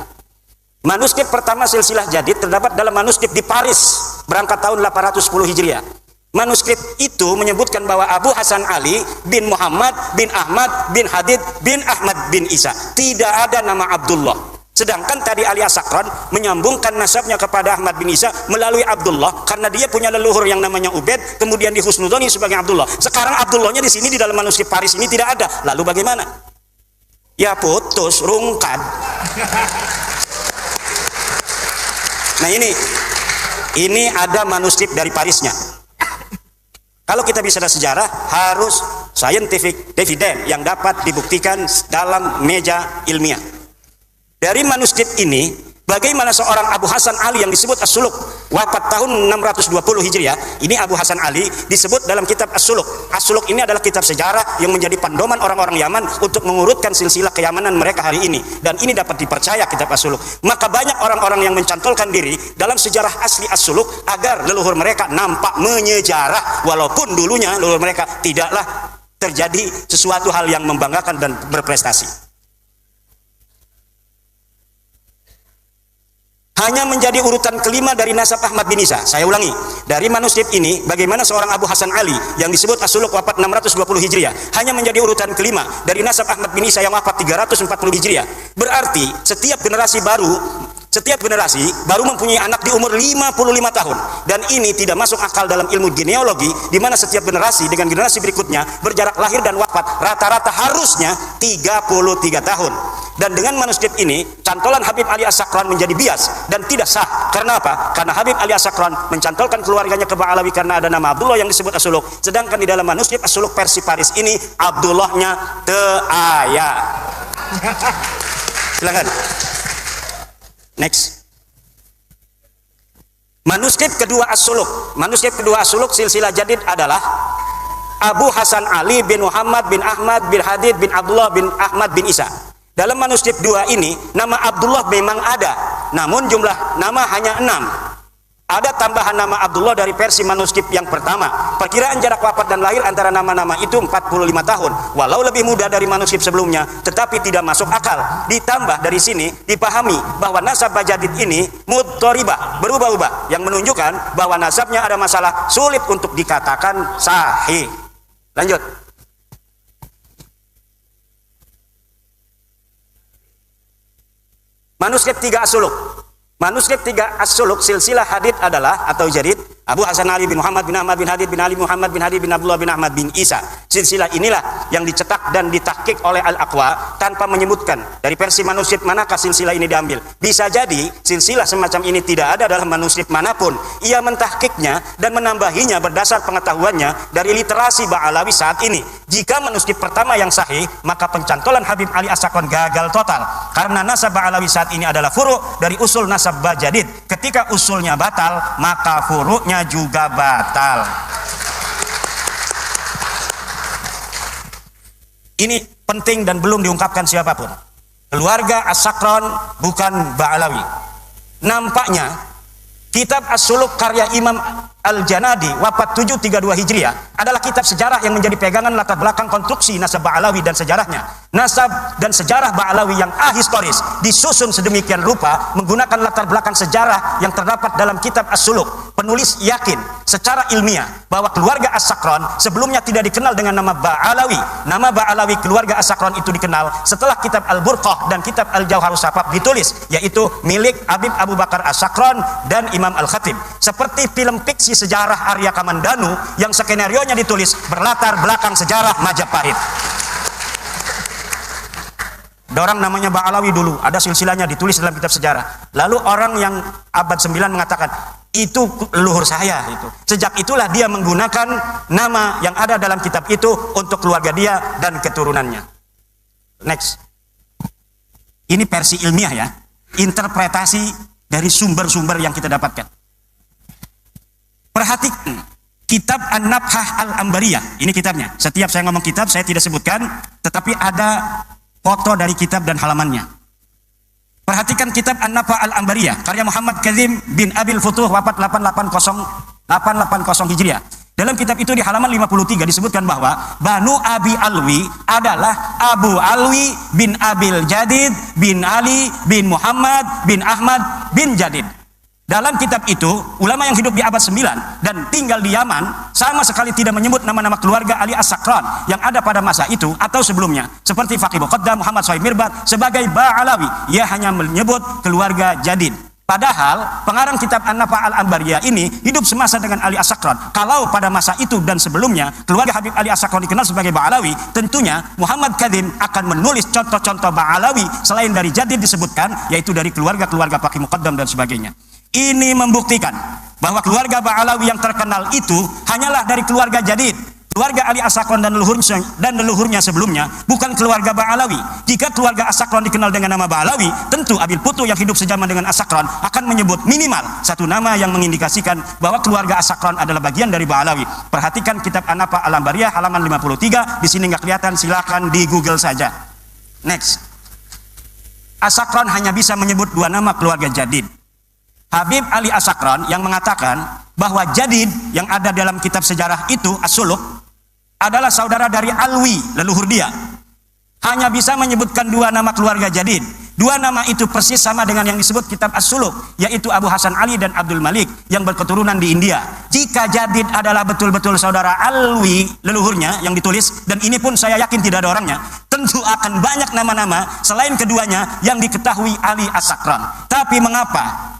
Manuskrip pertama silsilah jadid terdapat dalam manuskrip di Paris berangkat tahun 810 Hijriah. Manuskrip itu menyebutkan bahwa Abu Hasan Ali bin Muhammad bin Ahmad bin Hadid bin Ahmad bin Isa. Tidak ada nama Abdullah. Sedangkan tadi Ali As-Sakran menyambungkan nasabnya kepada Ahmad bin Isa melalui Abdullah karena dia punya leluhur yang namanya Ubaid, kemudian dihusnudhoni sebagai Abdullah. Sekarang Abdullahnya di sini di dalam manuskrip Paris ini tidak ada. Lalu bagaimana? Ya putus, rungkad. Nah ini ada manuskrip dari Parisnya. Kalau kita bicara sejarah harus scientific evidence yang dapat dibuktikan dalam meja ilmiah. Dari manuskrip ini Bagaimana seorang Abu Hasan Ali yang disebut As-Suluk, wafat tahun 620 Hijriah. Ini Abu Hasan Ali disebut dalam kitab As-Suluk. As-Suluk ini adalah kitab sejarah yang menjadi pedoman orang-orang Yaman untuk mengurutkan silsilah keyamanan mereka hari ini. Dan ini dapat dipercaya kitab As-Suluk. Maka banyak orang-orang yang mencantolkan diri dalam sejarah asli As-Suluk agar leluhur mereka nampak menyejarah, walaupun dulunya leluhur mereka tidaklah terjadi sesuatu hal yang membanggakan dan berprestasi. Hanya menjadi urutan kelima dari nasab Ahmad bin Isa. Saya ulangi, dari manuskrip ini bagaimana seorang Abu Hasan Ali yang disebut As-Suluk wafat 620 Hijriah hanya menjadi urutan kelima dari nasab Ahmad bin Isa yang wafat 340 Hijriah. Berarti setiap generasi baru mempunyai anak di umur 55 tahun, dan ini tidak masuk akal dalam ilmu genealogi, di mana setiap generasi dengan generasi berikutnya berjarak lahir dan wafat rata-rata harusnya 33 tahun. Dan dengan manuskrip ini cantolan Habib Ali As-Sakran menjadi bias dan tidak sah. Karena apa? Karena Habib Ali As-Sakran mencantolkan keluarganya ke Ba'alawi karena ada nama Abdullah yang disebut As-Suluk, sedangkan di dalam manuskrip As-Suluk versi Paris ini Abdullahnya aya. Silakan. Next. Manuskrip kedua As-Suluk silsilah jadid adalah Abu Hasan Ali bin Muhammad bin Ahmad bin Hadid bin Abdullah bin Ahmad bin Isa. Dalam manuskrip 2 ini nama Abdullah memang ada, namun jumlah nama hanya 6. Ada tambahan nama Abdullah dari versi manuskrip yang pertama. Perkiraan jarak wafat dan lahir antara nama-nama itu 45 tahun, walau lebih muda dari manuskrip sebelumnya, tetapi tidak masuk akal. Ditambah dari sini dipahami bahwa nasab Bajadid ini mudhoribah, berubah-ubah, yang menunjukkan bahwa nasabnya ada masalah, sulit untuk dikatakan sahih. Lanjut. Manuskrip 3 As-Suluk. Manuskrip 3 As-Suluk silsilah hadith adalah atau jadid Abu Hasan Ali bin Muhammad bin Ahmad bin Hadid bin Ali Muhammad bin Hadid bin Abdullah bin Ahmad bin Isa. Silsilah inilah yang dicetak dan ditahqiq oleh Al-Aqwa tanpa menyebutkan dari versi manuskrip manakah silsilah ini diambil. Bisa jadi silsilah semacam ini tidak ada dalam manuskrip manapun. Ia mentahqiqnya dan menambahinya berdasar pengetahuannya dari literasi Ba'alawi saat ini. Jika manuskrip pertama yang sahih, maka pencantolan Habib Ali As-Sakran gagal total, karena nasab Ba'alawi saat ini adalah furu' dari usul nasab Bajadid. Ketika usulnya batal, maka furu'nya juga batal. Ini penting dan belum diungkapkan siapapun. Keluarga As-Sakran bukan Ba'alawi. Nampaknya kitab As-Suluk karya Imam Al-Janadi wafat 732 Hijriah adalah kitab sejarah yang menjadi pegangan latar belakang konstruksi nasab Ba'alawi dan sejarahnya. Nasab dan sejarah Ba'alawi yang ahistoris disusun sedemikian rupa menggunakan latar belakang sejarah yang terdapat dalam kitab As-Suluk. Penulis yakin secara ilmiah bahwa keluarga As-Sakran sebelumnya tidak dikenal dengan nama Ba'alawi. Nama Ba'alawi keluarga As-Sakran itu dikenal setelah kitab Al-Burqah dan kitab Al-Jauharus Safaf ditulis, yaitu milik Habib Abu Bakar As-Sakran dan Imam Al-Khatib. Seperti film fiksi sejarah Arya Kamandanu yang skenarionya ditulis berlatar belakang sejarah Majapahit. Ada orang namanya Ba'alawi dulu, ada silsilahnya ditulis dalam kitab sejarah. Lalu orang yang abad 9 mengatakan, itu leluhur saya itu. Sejak itulah dia menggunakan nama yang ada dalam kitab itu untuk keluarga dia dan keturunannya. Next. Ini versi ilmiah ya, interpretasi dari sumber-sumber yang kita dapatkan. Perhatikan kitab An-Nabhah Al-Ambariyah. Ini kitabnya. Setiap saya ngomong kitab saya tidak sebutkan, tetapi ada foto dari kitab dan halamannya. Perhatikan kitab An-Nabhah Al-Ambariyah karya Muhammad Kazim bin Abil Futuh wafat 880 Hijriah. Dalam kitab itu di halaman 53 disebutkan bahwa Banu Abi Alwi adalah Abu Alwi bin Abil Jadid bin Ali bin Muhammad bin Ahmad bin Jadid. Dalam kitab itu, ulama yang hidup di abad 9 dan tinggal di Yaman sama sekali tidak menyebut nama-nama keluarga Ali As-Sakran yang ada pada masa itu atau sebelumnya, seperti Faqih Muqaddam Muhammad Sohaib Mirbat sebagai Ba'alawi. Ia hanya menyebut keluarga Jadid. Padahal pengarang kitab An-Nabhah Al-Ambariyah ini hidup semasa dengan Ali As-Sakran. Kalau pada masa itu dan sebelumnya keluarga Habib Ali As-Sakran dikenal sebagai Ba'alawi, tentunya Muhammad Kadzim akan menulis contoh-contoh Ba'alawi selain dari Jadid disebutkan, yaitu dari keluarga-keluarga Faqih Muqaddam dan sebagainya. Ini membuktikan bahwa keluarga Ba'alawi yang terkenal itu hanyalah dari keluarga Jadid. Keluarga Ali As-Sakran dan leluhurnya sebelumnya bukan keluarga Ba'alawi. Jika keluarga As-Sakran dikenal dengan nama Ba'alawi, tentu Abil Putu yang hidup sejaman dengan As-Sakran akan menyebut minimal satu nama yang mengindikasikan bahwa keluarga As-Sakran adalah bagian dari Ba'alawi. Perhatikan kitab An-Nafa Al-Ambariyah halaman 53, di sini nggak kelihatan, silakan di Google saja. Next. As-Sakran hanya bisa menyebut dua nama keluarga Jadid. Habib Ali As-Sakran yang mengatakan bahwa Jadid yang ada dalam kitab sejarah itu As-Suluk adalah saudara dari Alwi, leluhur dia. Hanya bisa menyebutkan dua nama keluarga Jadid. Dua nama itu persis sama dengan yang disebut kitab As-Suluk, yaitu Abu Hasan Ali dan Abdul Malik yang berketurunan di India. Jika Jadid adalah betul-betul saudara Alwi, leluhurnya yang ditulis, dan ini pun saya yakin tidak ada orangnya, tentu akan banyak nama-nama selain keduanya yang diketahui Ali As-Sakran. Tapi mengapa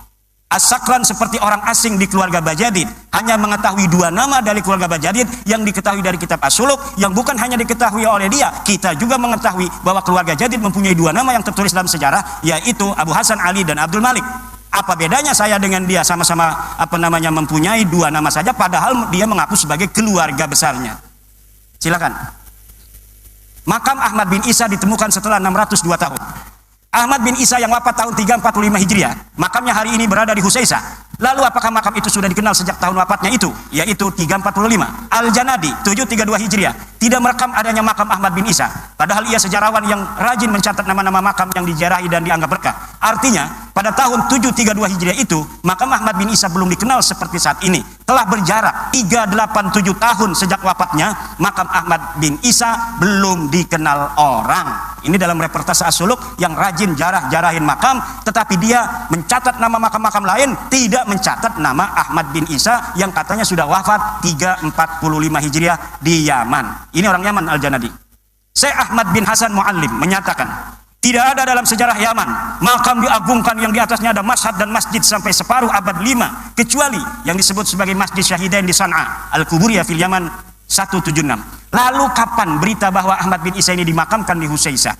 As-Sakran seperti orang asing di keluarga Bajadid hanya mengetahui dua nama dari keluarga Bajadid yang diketahui dari kitab As-Suluk, yang bukan hanya diketahui oleh dia, kita juga mengetahui bahwa keluarga Jadid mempunyai dua nama yang tertulis dalam sejarah, yaitu Abu Hasan Ali dan Abdul Malik. Apa bedanya saya dengan dia? Sama-sama mempunyai dua nama saja, padahal dia mengaku sebagai keluarga besarnya. Silakan. Makam Ahmad bin Isa ditemukan setelah 602 tahun. Ahmad bin Isa yang wafat tahun 345 Hijriah, makamnya hari ini berada di Husaisah. Lalu apakah makam itu sudah dikenal sejak tahun wafatnya itu, yaitu 345? Al-Janadi 732 Hijriah tidak merekam adanya makam Ahmad bin Isa, padahal ia sejarawan yang rajin mencatat nama-nama makam yang dijarahi dan dianggap berkah. Artinya pada tahun 732 Hijriah itu makam Ahmad bin Isa belum dikenal seperti saat ini. Telah berjarak 387 tahun sejak wafatnya, makam Ahmad bin Isa belum dikenal orang. Ini dalam reportase As-Suluk yang rajin jarahin makam, tetapi dia mencatat nama makam-makam lain, tidak mencatat nama Ahmad bin Isa yang katanya sudah wafat 345 Hijriah di Yaman. Ini orang Yaman, Al-Janadi. Syekh Ahmad bin Hasan Muallim menyatakan, tidak ada dalam sejarah Yaman makam diagungkan yang di atasnya ada mashhad dan masjid sampai separuh abad 5, kecuali yang disebut sebagai Masjid Syahidain di San'a, Al-Kuburiyah fil Yaman 176. Lalu kapan berita bahwa Ahmad bin Isa ini dimakamkan di Husaisah?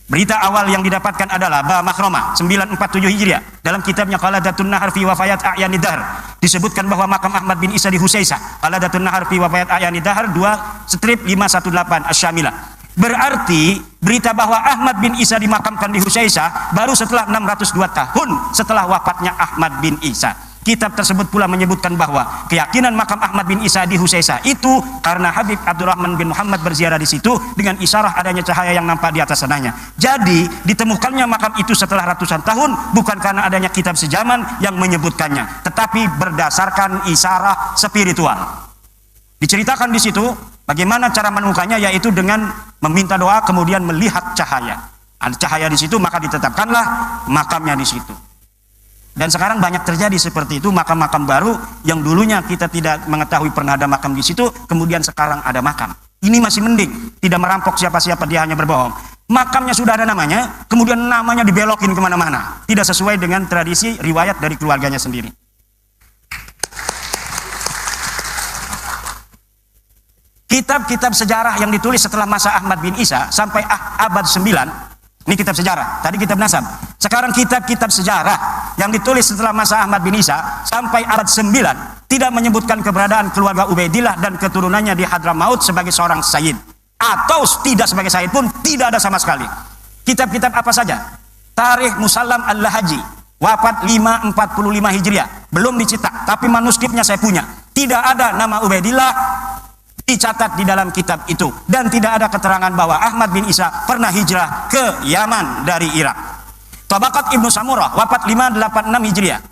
Berita awal yang didapatkan adalah Ba Makhromah 947 Hijriah. Dalam kitabnya Qaladatun Nahar fi Wafayat A'yanid Dahr disebutkan bahwa makam Ahmad bin Isa di Husaisah. Qaladatun Nahar fi Wafayat A'yanid Dahr 2/518 Asy-Syamilah. Berarti berita bahwa Ahmad bin Isa dimakamkan di Husaisah baru setelah 602 tahun setelah wafatnya Ahmad bin Isa. Kitab tersebut pula menyebutkan bahwa keyakinan makam Ahmad bin Isa di Husaisah itu karena Habib Abdurrahman bin Muhammad berziarah di situ dengan isyarah adanya cahaya yang nampak di atas sananya. Jadi ditemukannya makam itu setelah ratusan tahun bukan karena adanya kitab sejaman yang menyebutkannya, tetapi berdasarkan isyarah spiritual. Diceritakan di situ bagaimana cara menemukannya, yaitu dengan meminta doa kemudian melihat cahaya. Ada cahaya di situ maka ditetapkanlah makamnya di situ. Dan sekarang banyak terjadi seperti itu, makam-makam baru yang dulunya kita tidak mengetahui pernah ada makam di situ, kemudian sekarang ada makam. Ini masih mending, tidak merampok siapa-siapa, dia hanya berbohong. Makamnya sudah ada namanya, kemudian namanya dibelokin kemana-mana, tidak sesuai dengan tradisi riwayat dari keluarganya sendiri. Kitab-kitab sejarah yang ditulis setelah masa Ahmad bin Isa sampai abad 9, ini kitab sejarah, tadi kitab nasab. Sekarang kitab-kitab sejarah yang ditulis setelah masa Ahmad bin Isa sampai abad 9 tidak menyebutkan keberadaan keluarga Ubaidillah dan keturunannya di Hadramaut sebagai seorang sayyid, atau tidak sebagai sayyid pun tidak ada sama sekali. Kitab-kitab apa saja? Tarikh Musallam Al-Lahaji wafat 545 Hijriah, belum dicetak, tapi manuskripnya saya punya. Tidak ada nama Ubaidillah dicatat di dalam kitab itu, dan tidak ada keterangan bahwa Ahmad bin Isa pernah hijrah ke Yaman dari Irak. Tabaqat Ibnu Samurah wafat 586 Hijriah.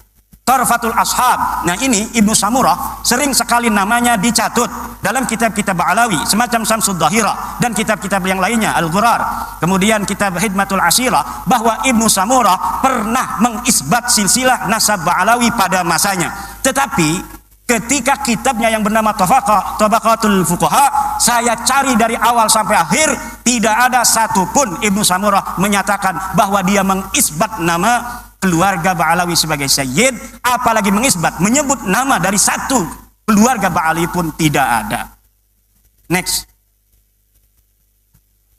Tarfatul Ashab. Nah ini Ibnu Samurah sering sekali namanya dicatut dalam kitab-kitab Ba'alawi semacam Samsud Dhahirah dan kitab-kitab yang lainnya, Al-Ghurar, kemudian kitab Hidmatul Ashirah, bahwa Ibnu Samurah pernah mengisbat silsilah nasab Ba'alawi pada masanya. Tetapi ketika kitabnya yang bernama Tabaqatul Fuqaha, saya cari dari awal sampai akhir, tidak ada satupun Ibnu Samurah menyatakan bahwa dia mengisbat nama keluarga Ba'alawi sebagai sayyid, apalagi mengisbat, menyebut nama dari satu keluarga Ba'alawi pun tidak ada. Next.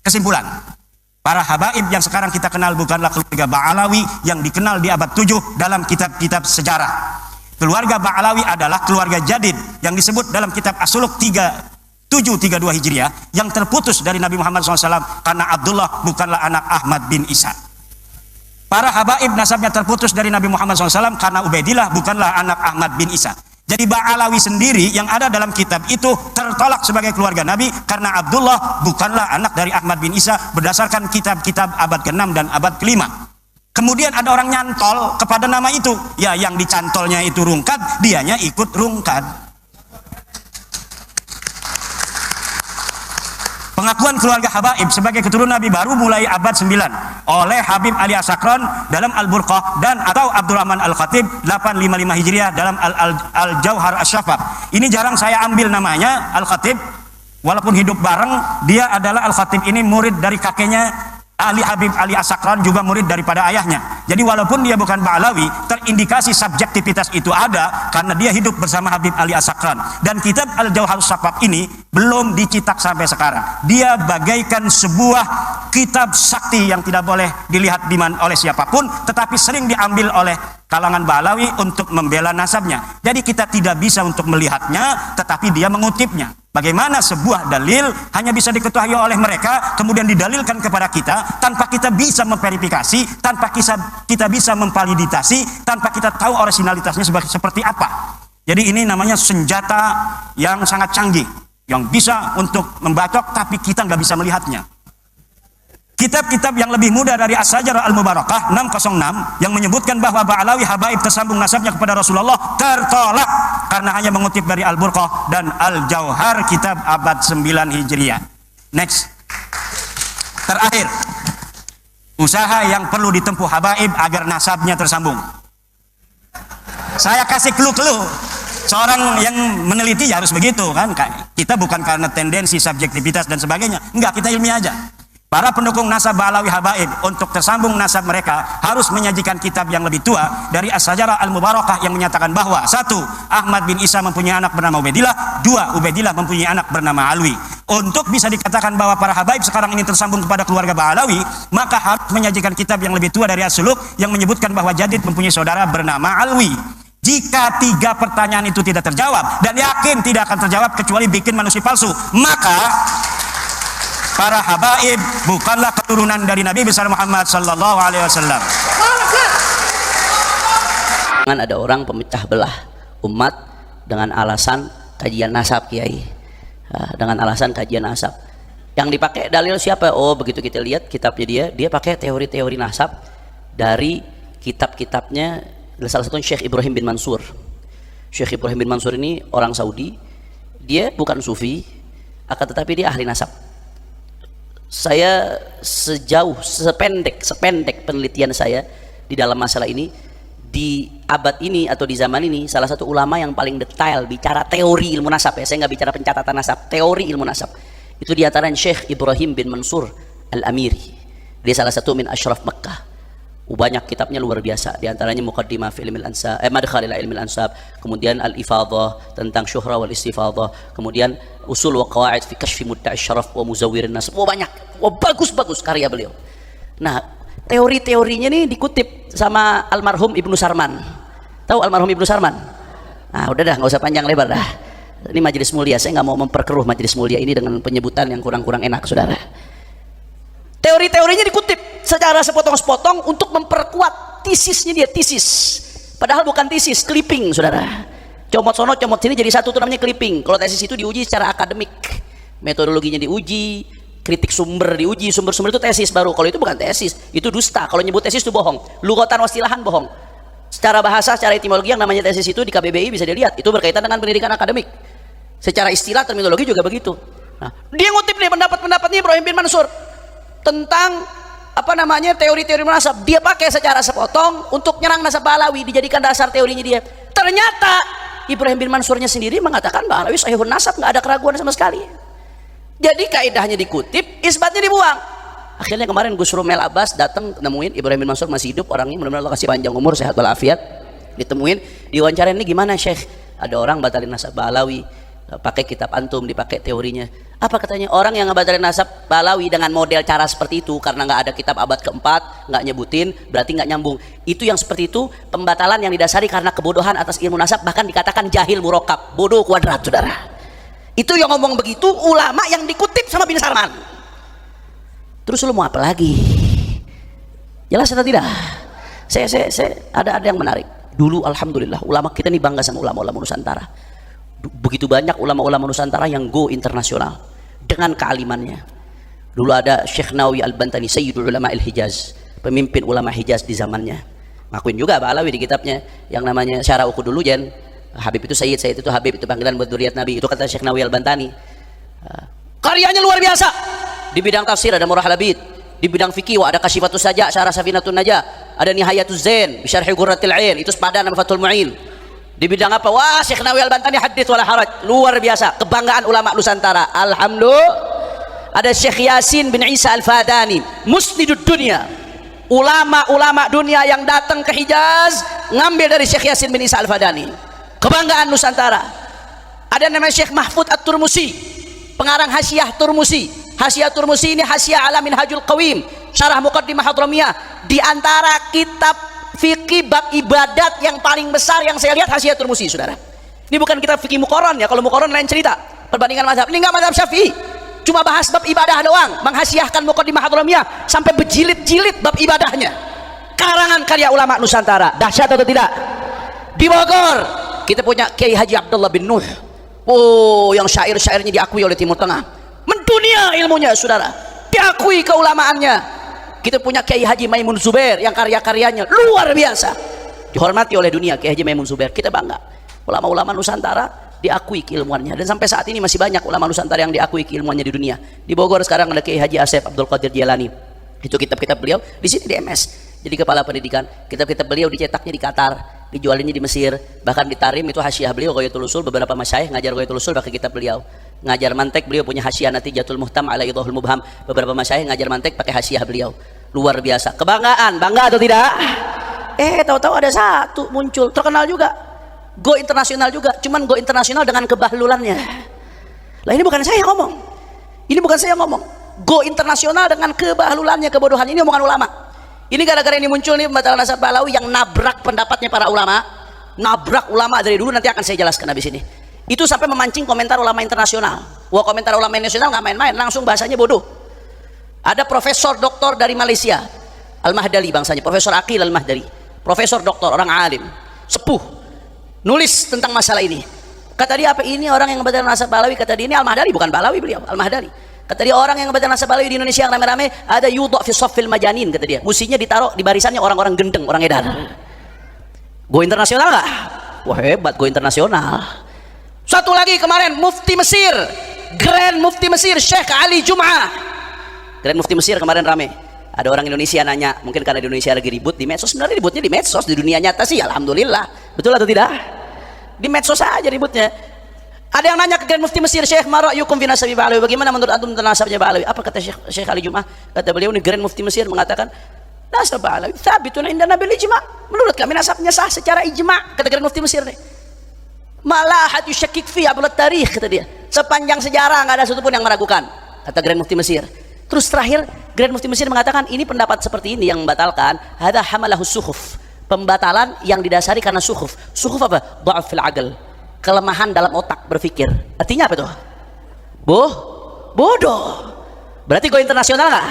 Kesimpulan, para habaib yang sekarang kita kenal bukanlah keluarga Ba'alawi yang dikenal di abad 7 dalam kitab-kitab sejarah. Keluarga Ba'alawi adalah keluarga Jadid yang disebut dalam kitab As-Suluk 373 732 Hijriah yang terputus dari Nabi Muhammad SAW karena Abdullah bukanlah anak Ahmad bin Isa. Para habaib nasabnya terputus dari Nabi Muhammad SAW karena Ubaidillah bukanlah anak Ahmad bin Isa. Jadi Ba'alawi sendiri yang ada dalam kitab itu tertolak sebagai keluarga Nabi karena Abdullah bukanlah anak dari Ahmad bin Isa berdasarkan kitab-kitab abad ke-6 dan abad ke-5. Kemudian ada orang nyantol kepada nama itu. Ya, yang dicantolnya itu rungkad, dianya ikut rungkad. Pengakuan keluarga habaib sebagai keturunan Nabi baru mulai abad 9 oleh Habib Ali As-Sakran dalam Al-Burqah dan atau Abdurrahman Al-Khatib 855 Hijriah dalam Al-Jauhar Asy-Syafaf. Ini jarang saya ambil namanya Al-Khatib, walaupun hidup bareng. Dia adalah Al-Khatib ini murid dari kakeknya Ali Habib Ali As-Sakran, juga murid daripada ayahnya. Jadi walaupun dia bukan Ba'alawi, terindikasi subjektivitas itu ada karena dia hidup bersama Habib Ali As-Sakran. Dan kitab Al-Jauhar Asy-Syafaf ini belum dicetak sampai sekarang. Dia bagaikan sebuah kitab sakti yang tidak boleh dilihat oleh siapapun, tetapi sering diambil oleh kalangan Ba'alawi untuk membela nasabnya. Jadi kita tidak bisa untuk melihatnya, tetapi dia mengutipnya. Bagaimana sebuah dalil hanya bisa diketahui oleh mereka, kemudian didalilkan kepada kita tanpa kita bisa memverifikasi, tanpa kita bisa memvalidasi, tanpa kita tahu originalitasnya seperti apa. Jadi ini namanya senjata yang sangat canggih, yang bisa untuk membacok tapi kita nggak bisa melihatnya. Kitab-kitab yang lebih muda dari As-Sajarah Al-Mubarakah 606 yang menyebutkan bahwa Ba'alawi habaib tersambung nasabnya kepada Rasulullah tertolak karena hanya mengutip dari Al-Burqah dan Al-Jauhar kitab abad 9 Hijriah. Next. Terakhir, usaha yang perlu ditempuh habaib agar nasabnya tersambung. Saya kasih clue-clue. Seorang yang meneliti ya harus begitu kan. Kita bukan karena tendensi subjektivitas dan sebagainya. Enggak, kita ilmiah aja. Para pendukung nasab Ba'alawi habaib untuk tersambung nasab mereka harus menyajikan kitab yang lebih tua dari As-Sajarah Al-Mubarakah yang menyatakan bahwa 1. Ahmad bin Isa mempunyai anak bernama Ubaidillah, 2. Ubaidillah mempunyai anak bernama Alwi. Untuk bisa dikatakan bahwa para habaib sekarang ini tersambung kepada keluarga Ba'alawi, maka harus menyajikan kitab yang lebih tua dari As-Suluk yang menyebutkan bahwa Jadid mempunyai saudara bernama Alwi. Jika 3 pertanyaan itu tidak terjawab, dan yakin tidak akan terjawab kecuali bikin manusia palsu, maka para habaib bukanlah keturunan dari Nabi besar Muhammad sallallahu alaihi wasallam.
Ada orang pemecah belah umat dengan alasan kajian nasab, kiai. Dengan alasan kajian nasab. Yang dipakai dalil siapa? Oh, begitu kita lihat kitabnya dia pakai teori-teori nasab dari kitab-kitabnya salah satunya Syekh Ibrahim bin Mansur. Syekh Ibrahim bin Mansur ini orang Saudi. Dia bukan sufi, akan tetapi dia ahli nasab. Saya sependek penelitian saya di dalam masalah ini, di abad ini atau di zaman ini, salah satu ulama yang paling detail bicara teori ilmu nasab, ya saya nggak bicara pencatatan nasab, teori ilmu nasab, itu diantaranya Syekh Ibrahim bin Mansur Al-Amiri. Dia salah satu min asyraf Makkah. Banyak kitabnya luar biasa, diantaranya Muqaddimah fi ilmil ansab, Madkhal ila ilmil ansab, kemudian Al-Ifadhah tentang syuhra wal istifadhah, kemudian Usul wa Qawaid fi kashfi mudda'i syaraf wa muzawwirin nasab. Banyak, bagus karya beliau. Nah, teori-teorinya ini dikutip sama almarhum Ibnu Sarman. Tahu almarhum Ibnu Sarman? Nah, udah dah, nggak usah panjang lebar dah. Ini majelis mulia, saya nggak mau memperkeruh majelis mulia ini dengan penyebutan yang kurang-kurang enak, saudara. Teori-teorinya dikutip secara sepotong-sepotong untuk memperkuat tesisnya dia, tesis. Padahal bukan tesis, clipping, saudara. Comot sono, comot sini jadi satu, itu namanya clipping. Kalau tesis itu diuji secara akademik, metodologinya diuji, kritik sumber diuji, sumber-sumber itu tesis baru. Kalau itu bukan tesis, itu dusta. Kalau nyebut tesis itu bohong. Lughatan wastilahan bohong. Secara bahasa, secara etimologi yang namanya tesis itu di KBBI bisa dilihat. Itu berkaitan dengan pendidikan akademik. Secara istilah terminologi juga begitu. Nah, dia ngutip nih pendapat-pendapatnya Ibrahim bin Mansur tentang teori-teori nasab. Dia pakai secara sepotong untuk nyerang nasab Ba'alawi, dijadikan dasar teorinya dia. Ternyata Ibrahim bin Mansurnya sendiri mengatakan Ba'alawi sahihun nasab, nggak ada keraguan sama sekali. Jadi kaidahnya dikutip, isbatnya dibuang. Akhirnya kemarin Gus Rumel Abbas datang nemuin Ibrahim bin Mansur masih hidup orangnya, mudah-mudahan Allah kasih panjang umur, sehat walafiat. Ditemuin, diwawancarain, ini gimana Syekh? Ada orang batalin nasab Ba'alawi, pakai kitab antum, dipakai teorinya. Apa katanya? Orang yang ngebatalin nasab Ba'alawi dengan model cara seperti itu karena nggak ada kitab abad keempat, nggak nyebutin, berarti nggak nyambung. Itu yang seperti itu pembatalan yang didasari karena kebodohan atas ilmu nasab, bahkan dikatakan jahil murokab, bodoh kuadrat, saudara. Itu yang ngomong begitu ulama yang dikutip sama bin Sarman. Terus lu mau apa lagi? Jelas atau tidak? Saya ada yang menarik. Dulu alhamdulillah ulama kita ini bangga sama ulama-ulama Nusantara. Begitu banyak ulama-ulama Nusantara yang go internasional dengan kealimannya. Dulu ada Syekh Nawawi Al-Bantani, Sayyidul Ulama Al-Hijaz, pemimpin ulama Hijaz di zamannya. Ngakuin juga Ba'alawi di kitabnya yang namanya Syarah Uqudul Lujan. Habib itu Sayyid, Sayyid itu Habib, itu panggilan buat dzurriyyat Nabi. Itu kata Syekh Nawawi Al-Bantani. Karyanya luar biasa. Di bidang tafsir ada Murah Labid, di bidang fikih ada Kasyifatus Saja, Syarah Safinatun Najah, ada Nihayatuz Zain, Syarh Ghurratil Ain, itu sepadan sama Fathul Mu'in. Di bidang apa? Wah, Syekh Nawawi Al-Bantani hadits wala haraj. Luar biasa, kebanggaan ulama Nusantara. Alhamdulillah. Ada Syekh Yasin bin Isa Al-Fadani, musnidud dunia. Ulama-ulama dunia yang datang ke Hijaz ngambil dari Syekh Yasin bin Isa Al-Fadani. Kebanggaan Nusantara. Ada namanya Syekh Mahfud At-Turmusi, pengarang Hasyiah Turmusi. Hasyiah Turmusi ini Hasyiah ala Minhajul Qawim, Syarah Muqaddimah Hadramiyah. Di antara kitab fikih bab ibadat yang paling besar yang saya lihat Hasyiah Turmusi, saudara. Ini bukan kitab fikih Muqarran ya, kalau Muqarran lain cerita. Perbandingan mazhab. Ini enggak mazhab Syafi'i. Cuma bahas bab ibadah doang, menghasiahkan Muqaddimah Hadramiyah sampai berjilid-jilid bab ibadahnya. Karangan karya ulama Nusantara. Dahsyat atau tidak? Di Bogor kita punya Kiai Haji Abdullah bin Nuh. Oh, yang syair-syairnya diakui oleh Timur Tengah. Mendunia ilmunya, saudara. Diakui keulamaannya. Kita punya Kiai Haji Maimun Zubair yang karya-karyanya luar biasa. Dihormati oleh dunia Kiai Haji Maimun Zubair. Kita bangga. Ulama-ulama Nusantara diakui keilmuannya, dan sampai saat ini masih banyak ulama Nusantara yang diakui keilmuannya di dunia. Di Bogor sekarang ada Kiai Haji Asep Abdul Qadir Jilani. Itu kitab-kitab beliau di sini di MS. Jadi kepala pendidikan. Kitab-kitab beliau dicetaknya di Qatar, dijualinnya di Mesir, bahkan di Tarim itu hasyiah beliau Ghayatul Usul. Beberapa masyayikh ngajar Ghayatul Usul pakai kitab beliau. Ngajar mantek beliau punya hasyiah Natijatul Muhtam ala Idhahul Mubham. Beberapa masyayikh ngajar mantek pakai hasyiah beliau. Luar biasa. Kebanggaan, bangga atau tidak? Tahu-tahu ada satu muncul terkenal juga. Go internasional juga, cuman go internasional dengan kebahlulannya. Lah ini bukan saya yang ngomong. Ini bukan saya yang ngomong. Go internasional dengan kebahlulannya, kebodohan. Ini omongan ulama. Ini gara-gara ini muncul nih pembatalan nasab Ba'alawi yang nabrak pendapatnya para ulama. Nabrak ulama dari dulu, nanti akan saya jelaskan habis ini. Itu sampai memancing komentar ulama internasional. Wah, komentar ulama internasional nggak main-main, langsung bahasanya bodoh. Ada profesor doktor dari Malaysia, Al-Mahdali bangsanya, Profesor Aqil Al-Mahdali. Profesor doktor, orang alim, sepuh. Nulis tentang masalah ini. Kata dia, apa ini orang yang ngebatakan nasab Ba'alawi? Kata dia, ini Al-Mahdali, bukan Ba'alawi beliau, Al-Mahdali. Kata dia, orang yang ngebatakan nasab Ba'alawi di Indonesia yang rame-rame ada yudha fi shaffil majanin, kata dia. Mestinya ditaruh di barisannya orang-orang gendeng, orang edan. Go internasional nggak? Wah, hebat go internasional. Satu lagi kemarin Mufti Mesir, Grand Mufti Mesir Syekh Ali Jum'ah. Grand Mufti Mesir kemarin rame. Ada orang Indonesia nanya, mungkin karena di Indonesia lagi ribut di medsos. Sebenarnya ributnya di medsos, di dunia nyata sih alhamdulillah. Betul atau tidak? Di medsos saja ributnya. Ada yang nanya ke Grand Mufti Mesir, Syekh ma ra'yukum fi nasabi Ba'alawi? Bagaimana menurut antum tentang nasabnya Ba'alawi? Apa kata Syekh Ali Jum'ah? Kata beliau, ini Grand Mufti Mesir mengatakan, nasab Ba'alawi tsabitun indana bil ijma'. Menurut kami nasabnya sah secara ijma', kata Grand Mufti Mesir nih. Malah had yushakkik fi abul tarikh, kata dia. Sepanjang sejarah enggak ada satupun yang meragukan, kata Grand Mufti Mesir. Terus terakhir Grand Mufti Mesir mengatakan ini pendapat seperti ini yang membatalkan hadza hamalahus sukhuf, pembatalan yang didasari karena sukhuf. Sukhuf apa? Dha'af fil aql, kelemahan dalam otak berpikir. Artinya apa tuh? Bodoh. Berarti go internasional nggak?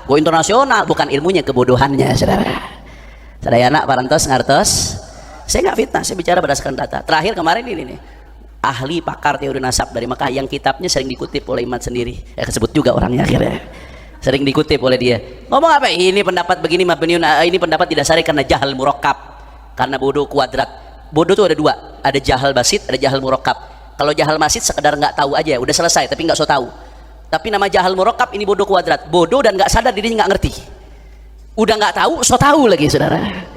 Go internasional bukan ilmunya, kebodohannya, saudara. Sadaya anak parantos ngartos. Saya nggak fitnah, saya bicara berdasarkan data. Terakhir kemarin ini nih, ahli pakar teori nasab dari Mekah yang kitabnya sering dikutip oleh Imam sendiri, kesebut juga orangnya akhirnya, sering dikutip oleh dia. Ngomong apa? Ini pendapat begini mabniun, ini pendapat didasari karena jahal murakkab, karena bodoh kuadrat. Bodoh tuh ada dua, ada jahal basit, ada jahal murakkab. Kalau jahal basit sekedar nggak tahu aja, udah selesai, tapi nggak so tahu. Tapi nama jahal murakkab ini bodoh kuadrat, bodoh dan nggak sadar dirinya nggak ngerti, udah nggak tahu so tahu lagi, saudara.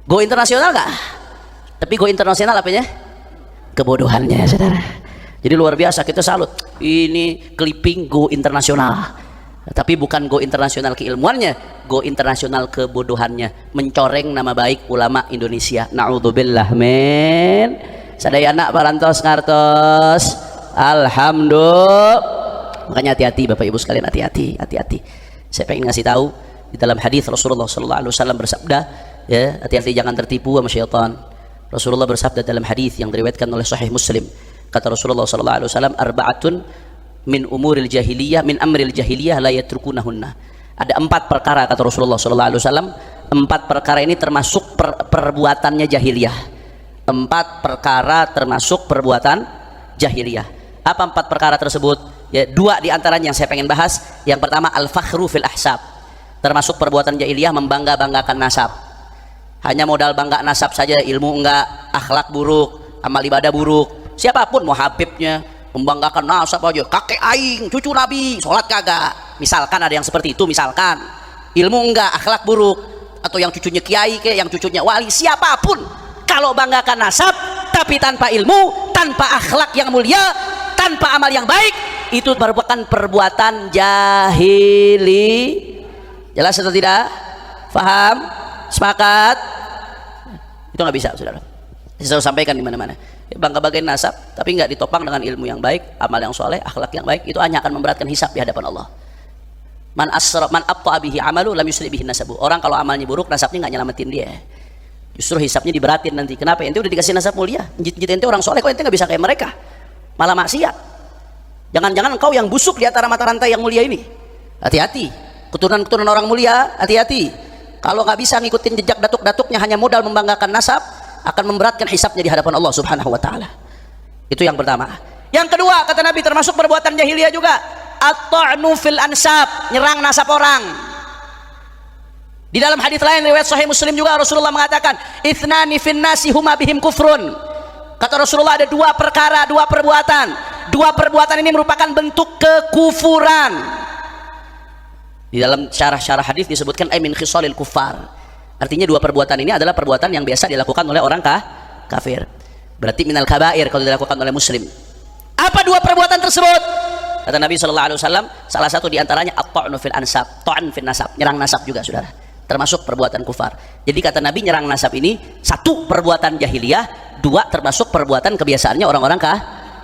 Go internasional nggak? Tapi go internasional apanya? Kebodohannya, saudara. Jadi luar biasa, kita salut. Ini clipping go internasional, tapi bukan go internasional keilmuannya, go internasional kebodohannya, mencoreng nama baik ulama Indonesia. Na'udzubillah men. Sadaya anak parantos ngartos. Alhamdulillah. Makanya hati-hati Bapak Ibu sekalian, hati-hati. Saya pengen ngasih tahu di dalam hadis Rasulullah SAW bersabda, ya, hati-hati jangan tertipu sama syaitan. Rasulullah bersabda dalam hadis yang diriwayatkan oleh Sahih Muslim, Kata Rasulullah SAW, arba'atun min umuril jahiliyah, min amril jahiliyah la yatrukunahunna. Ada 4 perkara kata Rasulullah SAW, 4 perkara ini termasuk perbuatannya jahiliyah. 4 perkara termasuk perbuatan jahiliyah. Apa 4 perkara tersebut? Ya, 2 diantaranya yang saya pengen bahas. Yang pertama, al-fakhru fil ahsab, termasuk perbuatan jahiliyah membangga-banggakan nasab. Hanya modal bangga nasab saja, ilmu enggak, akhlak buruk, amal ibadah buruk. Siapapun mau habibnya membanggakan nasab aja, kakek aing, cucu nabi, sholat kagak. Misalkan ada yang seperti itu, misalkan ilmu enggak, akhlak buruk, atau yang cucunya kiai kayak yang cucunya wali, siapapun kalau banggakan nasab tapi tanpa ilmu, tanpa akhlak yang mulia, tanpa amal yang baik, itu merupakan perbuatan jahili. Jelas atau tidak? Faham? Sepakat? Itu nggak bisa, saudara. Saya selalu sampaikan di mana-mana. Bangga-banggain nasab, tapi nggak ditopang dengan ilmu yang baik, amal yang soleh, akhlak yang baik, itu hanya akan memberatkan hisab di hadapan Allah. Man abta'a bihi amalu lam yusri bihi nasabu. Orang kalau amalnya buruk, nasabnya nggak nyelamatin dia. Justru hisabnya diberatin nanti. Kenapa? Ente udah dikasih nasab mulia. Ente orang soleh, kok ente nggak bisa kayak mereka? Malah maksiat. Jangan-jangan engkau yang busuk di antara mata rantai yang mulia ini. Hati-hati. Keturunan-keturunan orang mulia, hati-hati. Kalau nggak bisa ngikutin jejak datuk-datuknya, hanya modal membanggakan nasab, akan memberatkan hisabnya di hadapan Allah Subhanahu wa taala. Itu yang pertama. Yang kedua, kata Nabi, termasuk perbuatan jahiliyah juga, at-ta'nu fil ansab, nyerang nasab orang. Di dalam hadis lain riwayat Sahih Muslim juga Rasulullah mengatakan, "Ithnani fin nasi huma bihim kufrun." Kata Rasulullah, ada 2 perkara, 2 perbuatan. 2 perbuatan ini merupakan bentuk kekufuran. Di dalam syarah-syarah hadis disebutkan min khisalil kufar. Artinya 2 perbuatan ini adalah perbuatan yang biasa dilakukan oleh orang kafir. Berarti minal kabair kalau dilakukan oleh muslim. Apa 2 perbuatan tersebut? Kata Nabi SAW, salah satu diantaranya at-ta'nu fil ansab, ta'an fil nasab, nyerang nasab juga, saudara. Termasuk perbuatan kufar. Jadi kata Nabi, nyerang nasab ini 1 perbuatan jahiliyah, 2 termasuk perbuatan kebiasaannya orang-orang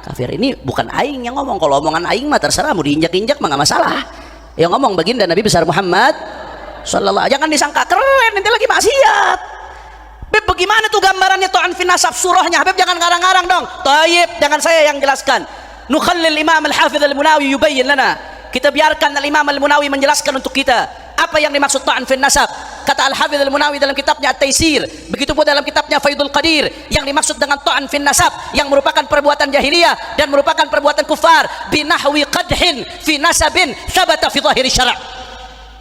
kafir. Ini bukan aing yang ngomong. Kalau omongan aing mah terserah, mau diinjak-injak mah nggak masalah. Yang ngomong baginda Nabi besar Muhammad sallallahu. Jangan disangka keren, nanti lagi maksiat. Beb, bagaimana tuh gambarannya ta'an fin nasab surahnya? Habib jangan ngarang-ngarang dong. Taib, jangan saya yang jelaskan. Nukhallil Imam Al-Hafidh Al-Munawi yubayyin lana. Kita biarkan Al-Imam Al-Munawi menjelaskan untuk kita apa yang dimaksud ta'an fin nasab. Kata Al-Hafidh Al-Munawi dalam kitabnya At-Taisir, begitu pun dalam kitabnya Faidul Qadir, yang dimaksud dengan ta'an fin nasab yang merupakan perbuatan jahiliyah dan merupakan perbuatan kufar, binahwi qadhin fi nasabin thabata fi zahiri syara'.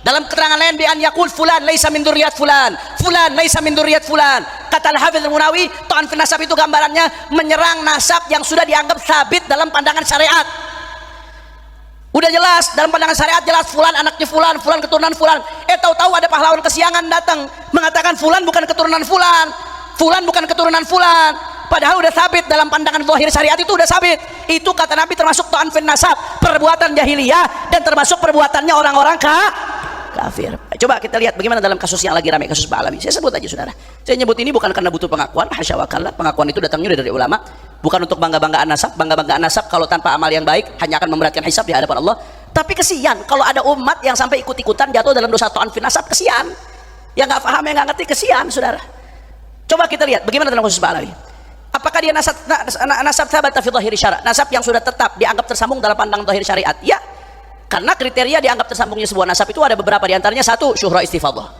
Dalam keterangan lain, bi an yaqul fulan laisa min dzurriyyat fulan, fulan laisa min dzurriyyat fulan. Kata Al-Hafidz Al-Munawi, ta'an fin nasab itu gambarannya menyerang nasab yang sudah dianggap sabit dalam pandangan syariat. Udah jelas dalam pandangan syariat, jelas fulan anaknya fulan, fulan keturunan fulan. Tahu-tahu ada pahlawan kesiangan datang mengatakan fulan bukan keturunan fulan, fulan bukan keturunan fulan. Padahal udah sabit dalam pandangan zahir syariat, itu udah sabit. Itu kata Nabi termasuk ta'an fin nasab, perbuatan jahiliyah dan termasuk perbuatannya orang-orang kafir. Coba kita lihat bagaimana dalam kasus yang lagi ramai, kasus Ba'alawi. Saya sebut aja, saudara. Saya nyebut ini bukan karena butuh pengakuan, hasya wa kalla. Pengakuan itu datangnya dari ulama, bukan untuk bangga-banggaan nasab. Bangga-banggaan nasab kalau tanpa amal yang baik hanya akan memberatkan hisab di hadapan Allah. Tapi kesian kalau ada umat yang sampai ikut-ikutan jatuh dalam dosa ta'an fin nasab, kesian. Yang nggak paham, yang nggak ngerti, kesian, saudara. Coba kita lihat bagaimana dalam kasus Ba'alawi. Apakah dia nasab thabata fi dhahiri syara', nasab yang sudah tetap dianggap tersambung dalam pandang zahir syariat? Ya. Karena kriteria dianggap tersambungnya sebuah nasab itu ada beberapa, diantaranya 1, syuhra istifadah.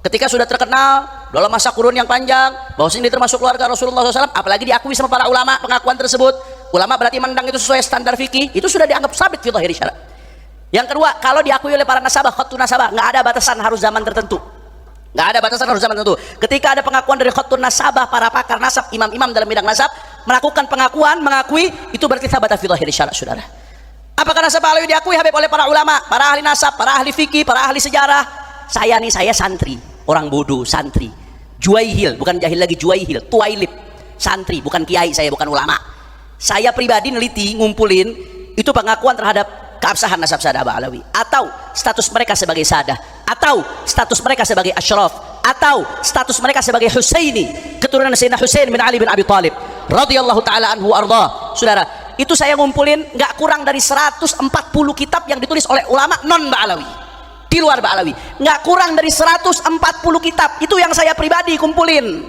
Ketika sudah terkenal dalam masa kurun yang panjang bahwa ini termasuk keluarga Rasulullah SAW, apalagi diakui sama para ulama, pengakuan tersebut ulama berarti mandang itu sesuai standar fikih, itu sudah dianggap sabit fi dhahiri syara'. Yang kedua, kalau diakui oleh para nasabah, khatun nasabah, nggak ada batasan harus zaman tertentu. Nggak ada batasan harus zaman tertentu. Ketika ada pengakuan dari khatun nasabah, para pakar nasab, imam-imam dalam bidang nasab melakukan pengakuan, mengakui, itu berarti sabata fi dhahiri syara', saudara. Apakah nasab Ba'alawi diakui Habib oleh para ulama, para ahli nasab, para ahli fikih, para ahli sejarah? Saya santri, orang bodoh, santri. Juwaihil, bukan jahil lagi, Juwaihil, Tuwailib, santri, bukan kiai, saya bukan ulama. Saya pribadi neliti, ngumpulin itu pengakuan terhadap keabsahan nasab Sadah Ba'alawi, atau status mereka sebagai Sadah, atau status mereka sebagai Ashraf, atau status mereka sebagai Husaini, keturunan Sayyidina Husain bin Ali bin Abi Thalib radhiyallahu taala anhu arda. Saudara, itu saya ngumpulin nggak kurang dari 140 kitab yang ditulis oleh ulama non Ba'alawi, di luar Ba'alawi, nggak kurang dari 140 kitab. Itu yang saya pribadi kumpulin.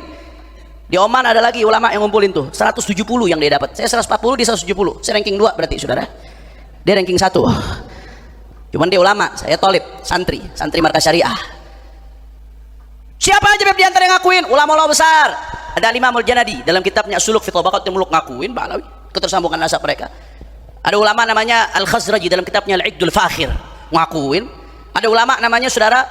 Di Oman ada lagi ulama yang ngumpulin tuh 170 yang dia dapat. Saya 140, dia 170. Saya ranking 2 berarti saudara. Dia ranking 1. Cuman dia ulama, saya tolib, santri markas syariah. Siapa aja di antara yang ngakuin? Ulama-ulama besar. Ada Imam Al-Janadi dalam kitabnya Suluk fi Tabaqatil Muluk ngakuin Ba'alawi, ketersambungan nasab mereka. Ada ulama namanya Al-Khazraji dalam kitabnya Al-Iddul Fakhir ngakuin. Ada ulama namanya saudara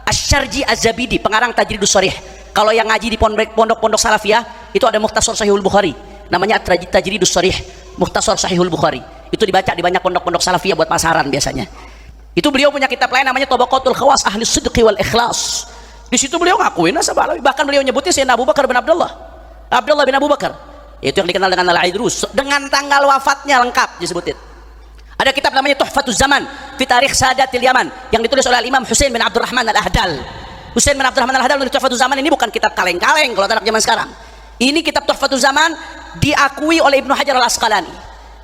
Asy-Syarji Az-Zabidi pengarang Tajridus Sharih. Kalau yang ngaji di pondok-pondok salafiyah itu ada Mukhtasar Sahihul Bukhari namanya Tajridus Sharih, Mukhtasar Sahihul Bukhari. Itu dibaca di banyak pondok-pondok salafiyah buat pasaran biasanya. Itu beliau punya kitab lain namanya Tabaqatul Khawas Ahli Sidqi wal Ikhlas. Di situ beliau ngakuin nasab Ba'alawi, bahkan beliau nyebutnya Sayyidina Abu Bakar bin Abdullah bin Abu Bakar. Itu yang dikenal dengan Al-Idrus dengan tanggal wafatnya lengkap disebutin. Ada kitab namanya Tuhfatuz Zaman fi Tarikh Sadatil Yaman yang ditulis oleh Imam Husain bin Abdurrahman Al-Ahdal. Husain bin Abdurrahman Al-Ahdal menulis Tuhfatuz Zaman ini bukan kitab kaleng-kaleng kalau anak zaman sekarang. Ini kitab Tuhfatuz Zaman diakui oleh Ibnu Hajar Al-Asqalani.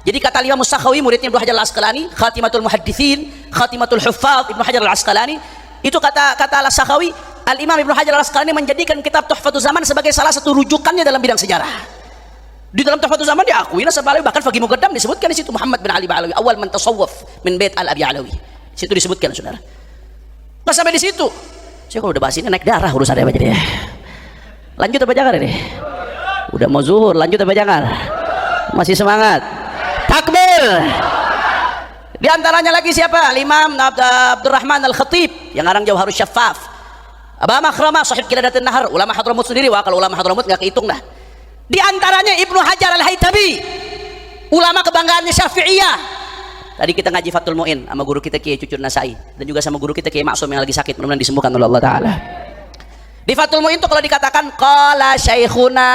Jadi kata Imam Sakhawi muridnya Ibnu Hajar Al-Asqalani, Khatimatul Muhadditsin, Khatimatul Huffaz Ibnu Hajar Al-Asqalani, itu kata Al-Sakhawi, Al-Imam Ibnu Hajar Al-Asqalani menjadikan kitab Tuhfatuz Zaman sebagai salah satu rujukannya dalam bidang sejarah. Di dalam Tuhfatuz Zaman diakui nasab Ba'alawi, bahkan Faqih Muqaddam disebutkan di situ Muhammad bin Ali Ba'alawi, awal man tasawwaf min Bait Al-Abi Alawi. Situ disebutkan saudara. Pas sampai di situ, saya kalau udah bahas ini naik darah urusannya apa jadi ya. Lanjut apa jangan ini? Udah mau zuhur, lanjut apa jangan? Masih semangat? Takbir. Di antaranya lagi siapa? Imam Abdurrahman Al-Khatib yang ngarang Jawharus Syaffaf. Aba Makhrama sahib Qiladatin Nahar, ulama Hadramut sendiri. Wah, kalau ulama Hadramut nggak kehitung dah. Di antaranya Ibnu Hajar Al-Haytami, ulama kebanggaannya Syafi'iyah. Tadi kita ngaji Fathul Mu'in sama guru kita Kiai Cucur Nasai dan juga sama guru kita Kiai Maksum yang lagi sakit, mudah-mudahan disembuhkan oleh Allah Ta'ala. Di Fathul Mu'in itu kalau dikatakan qala syekhuna,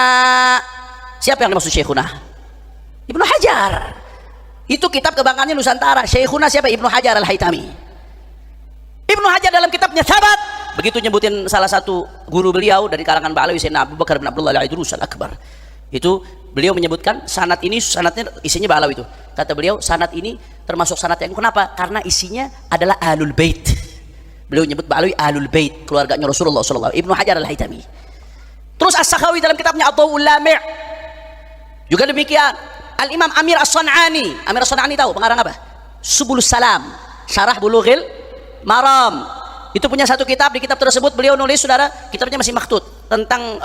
siapa yang dimaksud syekhuna? Ibnu Hajar. Itu kitab kebanggaannya Nusantara. Syekhuna siapa? Ibnu Hajar Al-Haytami. Ibnu Hajar dalam kitabnya Sabat begitu nyebutin salah satu guru beliau dari kalangan Ba'alawi Sayyidina Abu Bakar bin Abdullah Al-Idrus Al-Akbar. Itu beliau menyebutkan sanad ini, sanadnya isinya Ba'alawi itu. Kata beliau sanad ini termasuk sanad yang kenapa? Karena isinya adalah Ahlul Bait. Beliau nyebut Ba'alawi Ahlul Bait, keluarganya Rasulullah SAW. Ibnu Hajar Al-Haytami. Terus As-Sakhawi dalam kitabnya Ad-Dawul Lami' juga demikian. Al-Imam Amir As-San'ani. Amir As-San'ani tahu pengarang apa? Subulus Salam, Syarah Bulughil Maram. Itu punya satu kitab. Di kitab tersebut beliau nulis saudara, kitabnya masih maktut tentang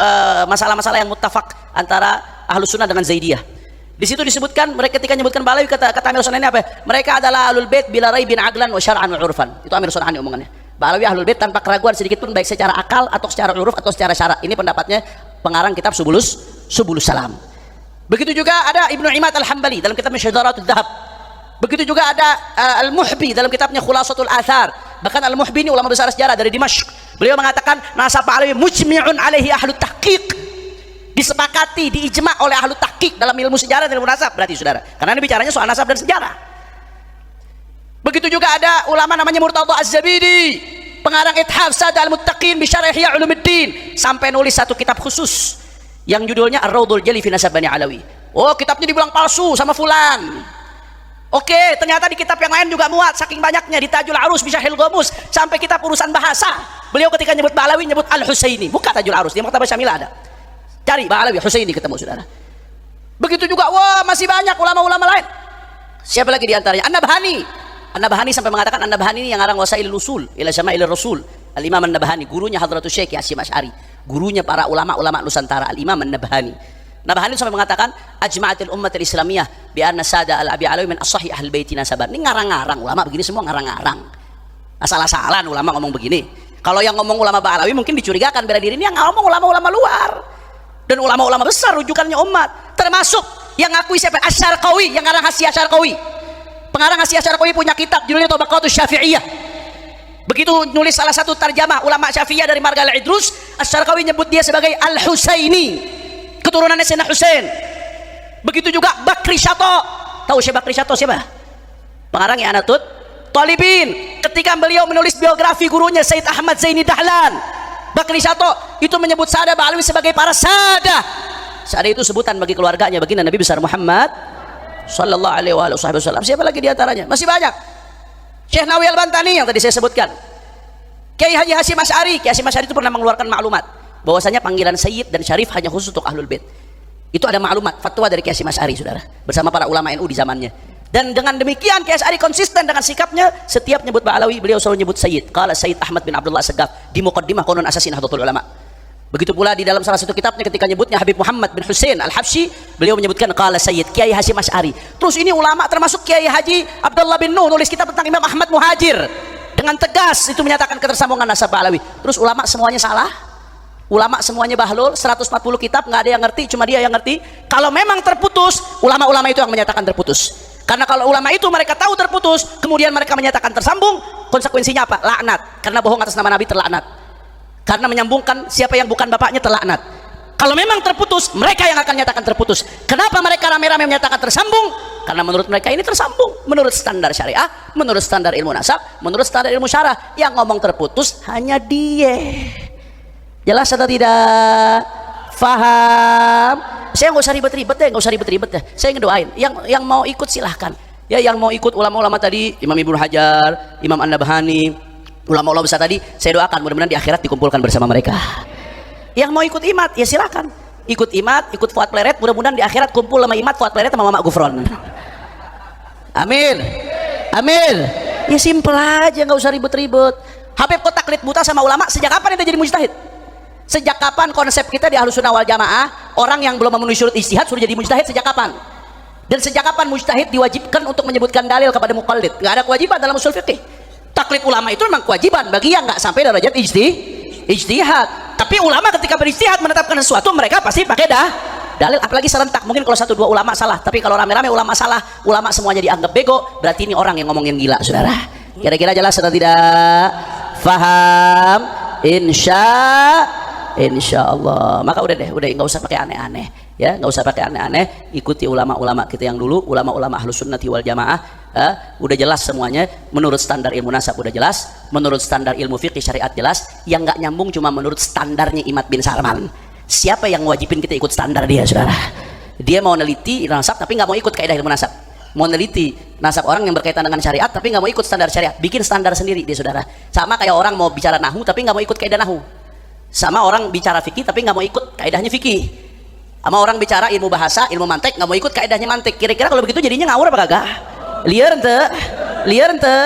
masalah-masalah yang muttafaq antara Ahlus Sunnah dengan Zaidiyah. Di situ disebutkan mereka ketika menyebutkan Ba'alawi, kata Amir As-San'ani apa? Mereka adalah Ahlul Bait bila raibin aqlan wa syar'an wa 'urfan. Itu Amir As-San'ani omongannya. Ba'alawi Ahlul Bait tanpa keraguan sedikit pun, baik secara akal atau secara uruf atau secara syara'. Ini pendapatnya pengarang kitab Subulus Salam. Begitu juga ada Ibnu Imad Al-Hambali dalam kitabnya Syadaratul Dhahab. Begitu juga ada Al-Muhbi dalam kitabnya Khulasatul Athar. Bahkan Al-Muhbi ini ulama besar sejarah dari Dimashq. Beliau mengatakan nasab Ba'alawi mujmi'un alaihi ahlu tahqiq. Disepakati, diijma' oleh ahlu tahqiq dalam ilmu sejarah dan ilmu nasab berarti saudara. Karena ini bicaranya soal nasab dan sejarah. Begitu juga ada ulama namanya Murtadha Az-Zabidi, pengarang Ithaf Sada Al-Muttaqin bi Syarh Ihya Ulumuddin, sampai nulis satu kitab khusus yang judulnya Ar-Raudhul Jali fi Nasab Bani Alawi. Oh, kitabnya dibilang palsu sama fulan. Oke, ternyata di kitab yang lain juga muat, saking banyaknya. Di Tajul Arus bi Syarhil Ghamus, sampai kitab urusan bahasa. Beliau ketika nyebut Ba'alawi nyebut Al-Husaini, bukan Tajul Arus. Di Maktabah Syamilah ada. Cari Ba'alawi Husaini ketemu saudara. Begitu juga wah masih banyak ulama-ulama lain. Siapa lagi di antaranya? An-Nabhani. An-Nabhani sampai mengatakan An-Nabhani ini yang ngarang Wasailul Usul ila Syama'il Rasul. Al-Imam An-Nabhani, gurunya Hadratus Syekh Hasyim Asy'ari. Gurunya para ulama-ulama Nusantara, Al-Imam An-Nabhani. Nabhani sampai mengatakan ajma'atil ummatil islamiyah bi anna sada al-abi alawi min as-sahih ahlul baiti nasaban. Ini ngarang-ngarang ulama begini, semua ngarang-ngarang. Asal-asalan ulama ngomong begini. Kalau yang ngomong ulama Ba'alawi mungkin dicurigakan bela diri, ini yang ngomong ulama-ulama luar. Dan ulama-ulama besar rujukannya umat. Termasuk yang ngakui siapa? Asy-Syarqawi, yang ngarang Hasyiah Syarqawi. Pengarang Hasyiah Syarqawi punya kitab judulnya Tabaqatus Syafi'iyah. Begitu nulis salah satu tarjamah ulama Syafi'iyah dari Marga Al-Idrus, Asy-Syarqawi nyebut dia sebagai Al-Husaini, keturunannya Sayyidina Husain. Begitu juga Bakri Syato. Tahu siapa Bakri Syato siapa? Pengarangnya Anatut Talibin. Ketika beliau menulis biografi gurunya Sayyid Ahmad Zaini Dahlan, Bakri Syato itu menyebut Sada Ba'alawi sebagai para Sada. Sada itu sebutan bagi keluarganya, baginda Nabi besar Muhammad sallallahu alaihi wasallam. Siapa lagi di antaranya? Masih banyak. Syekh Nawawi Al-Bantani yang tadi saya sebutkan. Kiai Haji Hasyim Asy'ari. Kiai Hasyim Asy'ari itu pernah mengeluarkan maklumat bahwasanya panggilan Sayyid dan Syarif hanya khusus untuk Ahlul Bait. Itu ada maklumat fatwa dari Kiai Hasyim Asy'ari, saudara, bersama para ulama NU di zamannya. Dan dengan demikian Kiai Asy'ari konsisten dengan sikapnya, setiap nyebut Ba'alawi beliau selalu nyebut Sayyid. Qala Sayyid Ahmad bin Abdullah As-Saggaf di Muqaddimah Qanun Asasin Nahdlatul Ulama. Begitu pula di dalam salah satu kitabnya ketika nyebutnya Habib Muhammad bin Hussein Al-Habsyi, beliau menyebutkan qala Sayyid Kiai Hasyim Asy'ari. Terus ini ulama termasuk Kiai Haji Abdullah bin Nuh nulis kitab tentang Imam Ahmad Muhajir, dengan tegas itu menyatakan ketersambungan nasab Ba'alawi. Terus ulama semuanya salah, ulama semuanya bahlul, 140 kitab nggak ada yang ngerti, cuma dia yang ngerti. Kalau memang terputus, ulama-ulama itu yang menyatakan terputus. Karena kalau ulama itu mereka tahu terputus, kemudian mereka menyatakan tersambung, konsekuensinya apa? Laknat. Karena bohong atas nama Nabi terlaknat. Karena menyambungkan siapa yang bukan bapaknya terlaknat. Kalau memang terputus, mereka yang akan menyatakan terputus. Kenapa mereka rame-rame menyatakan tersambung? Karena menurut mereka ini tersambung, menurut standar syariah, menurut standar ilmu nasab, menurut standar ilmu syarah. Yang ngomong terputus hanya dia. Jelas atau tidak? Faham? Saya nggak usah ribet-ribet deh, nggak usah ribet-ribet deh. Saya ngedoain. Yang mau ikut silahkan. Ya, yang mau ikut ulama-ulama tadi, Imam Ibnu Hajar, Imam An-Nabhani, ulama-ulama besar tadi, saya doakan mudah-mudahan di akhirat dikumpulkan bersama mereka. Yang mau ikut imat, ya silahkan. Ikut imat, ikut Fuad Pleret, mudah-mudahan di akhirat kumpul sama imat, Fuad Pleret sama Mama Gufron. Amin. Amin. Ya simpel aja, nggak usah ribet-ribet. Habib kok taklid buta sama ulama, sejak kapan dia jadi mujtahid? Sejak kapan konsep kita di Ahlus Sunnah wal Jamaah, orang yang belum memenuhi syarat ijtihad sudah jadi mujtahid sejak kapan? Dan sejak kapan mujtahid diwajibkan untuk menyebutkan dalil kepada muqallid? Nggak ada kewajiban dalam usul fikih. Taklid ulama itu memang kewajiban bagi yang nggak sampai derajat ijtihad. Tapi ulama ketika berijtihad menetapkan sesuatu, mereka pasti pakai dalil, apalagi serentak. Mungkin kalau 1-2 ulama salah, tapi kalau rame-rame ulama salah, ulama semuanya dianggap bego, berarti ini orang yang ngomongin gila, saudara. Kira-kira jelas atau tidak? Faham? Insya Allah. Maka udah deh, udah nggak usah pakai aneh-aneh, ya, nggak usah pakai aneh-aneh. Ikuti ulama-ulama kita yang dulu, ulama-ulama Ahlus Sunnati wal Jamaah. Udah jelas semuanya. Menurut standar ilmu nasab udah jelas, menurut standar ilmu fikih syariat jelas. Yang nggak nyambung cuma menurut standarnya Imad bin Sarman. Siapa yang wajibin kita ikut standar dia, saudara? Dia mau neliti nasab tapi nggak mau ikut kaidah ilmu nasab. Mau neliti nasab orang yang berkaitan dengan syariat tapi nggak mau ikut standar syariat, bikin standar sendiri dia, saudara. Sama kayak orang mau bicara nahu tapi nggak mau ikut kaidah nahu. Sama orang bicara fikih tapi nggak mau ikut kaidahnya fikih. Sama orang bicara ilmu bahasa, ilmu mantek, nggak mau ikut kaidahnya mantek. Kira-kira kalau begitu jadinya ngawur apa kagak? Liar ente?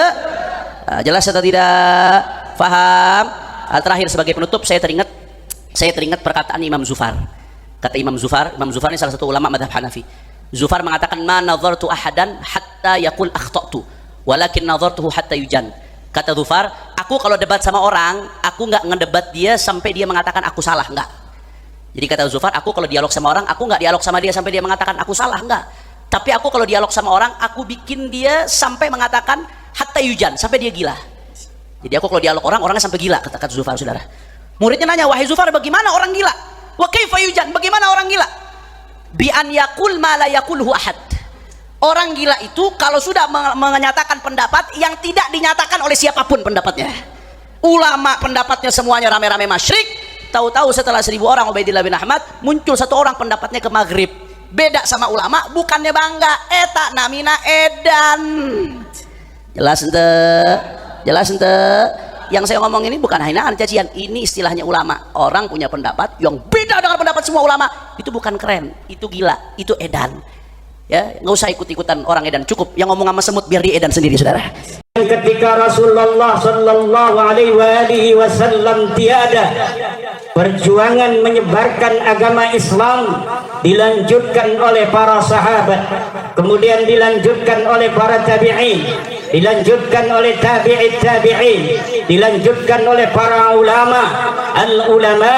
Jelas atau tidak? Faham? Terakhir sebagai penutup saya teringat perkataan Imam Zufar. Kata Imam Zufar ini salah satu ulama madhab Hanafi. Zufar mengatakan, ma nazartu ahadan hatta yakul akhtatu walakin nazartuhu hatta yujan. Kata Zufar, aku kalau debat sama orang, aku nggak ngedebat dia sampai dia mengatakan aku salah, enggak. Jadi kata Zufar, aku kalau dialog sama orang, aku nggak dialog sama dia sampai dia mengatakan aku salah, enggak. Tapi aku kalau dialog sama orang, aku bikin dia sampai mengatakan hatta yujan, sampai dia gila. Jadi aku kalau dialog orang, orangnya sampai gila, kata Zufar, saudara. Muridnya nanya, wahai Zufar, bagaimana orang gila? Wa kaifa yujan, bagaimana orang gila? Bi an yakul ma la yakulhu ahad. Orang gila itu kalau sudah menyatakan pendapat yang tidak dinyatakan oleh siapapun pendapatnya. Ulama pendapatnya semuanya rame-rame masyrik, tahu-tahu setelah 1000 orang Ubaidillah bin Ahmad muncul satu orang pendapatnya ke maghrib. Beda sama ulama, bukannya bangga, eta namina edan. Jelas ente? Yang saya ngomong ini bukan hinaan, cacian. Ini istilahnya ulama. Orang punya pendapat yang beda dengan pendapat semua ulama. Itu bukan keren, itu gila, itu edan. Ya, nggak usah ikut-ikutan orang edan, cukup yang ngomong sama semut biar dia edan sendiri, saudara.
Ketika Rasulullah sallallahu alaihi wasallam tiada, perjuangan menyebarkan agama Islam dilanjutkan oleh para sahabat, kemudian dilanjutkan oleh para tabi'in, dilanjutkan oleh tabi'it tabi'in, dilanjutkan oleh para ulama. Al-ulama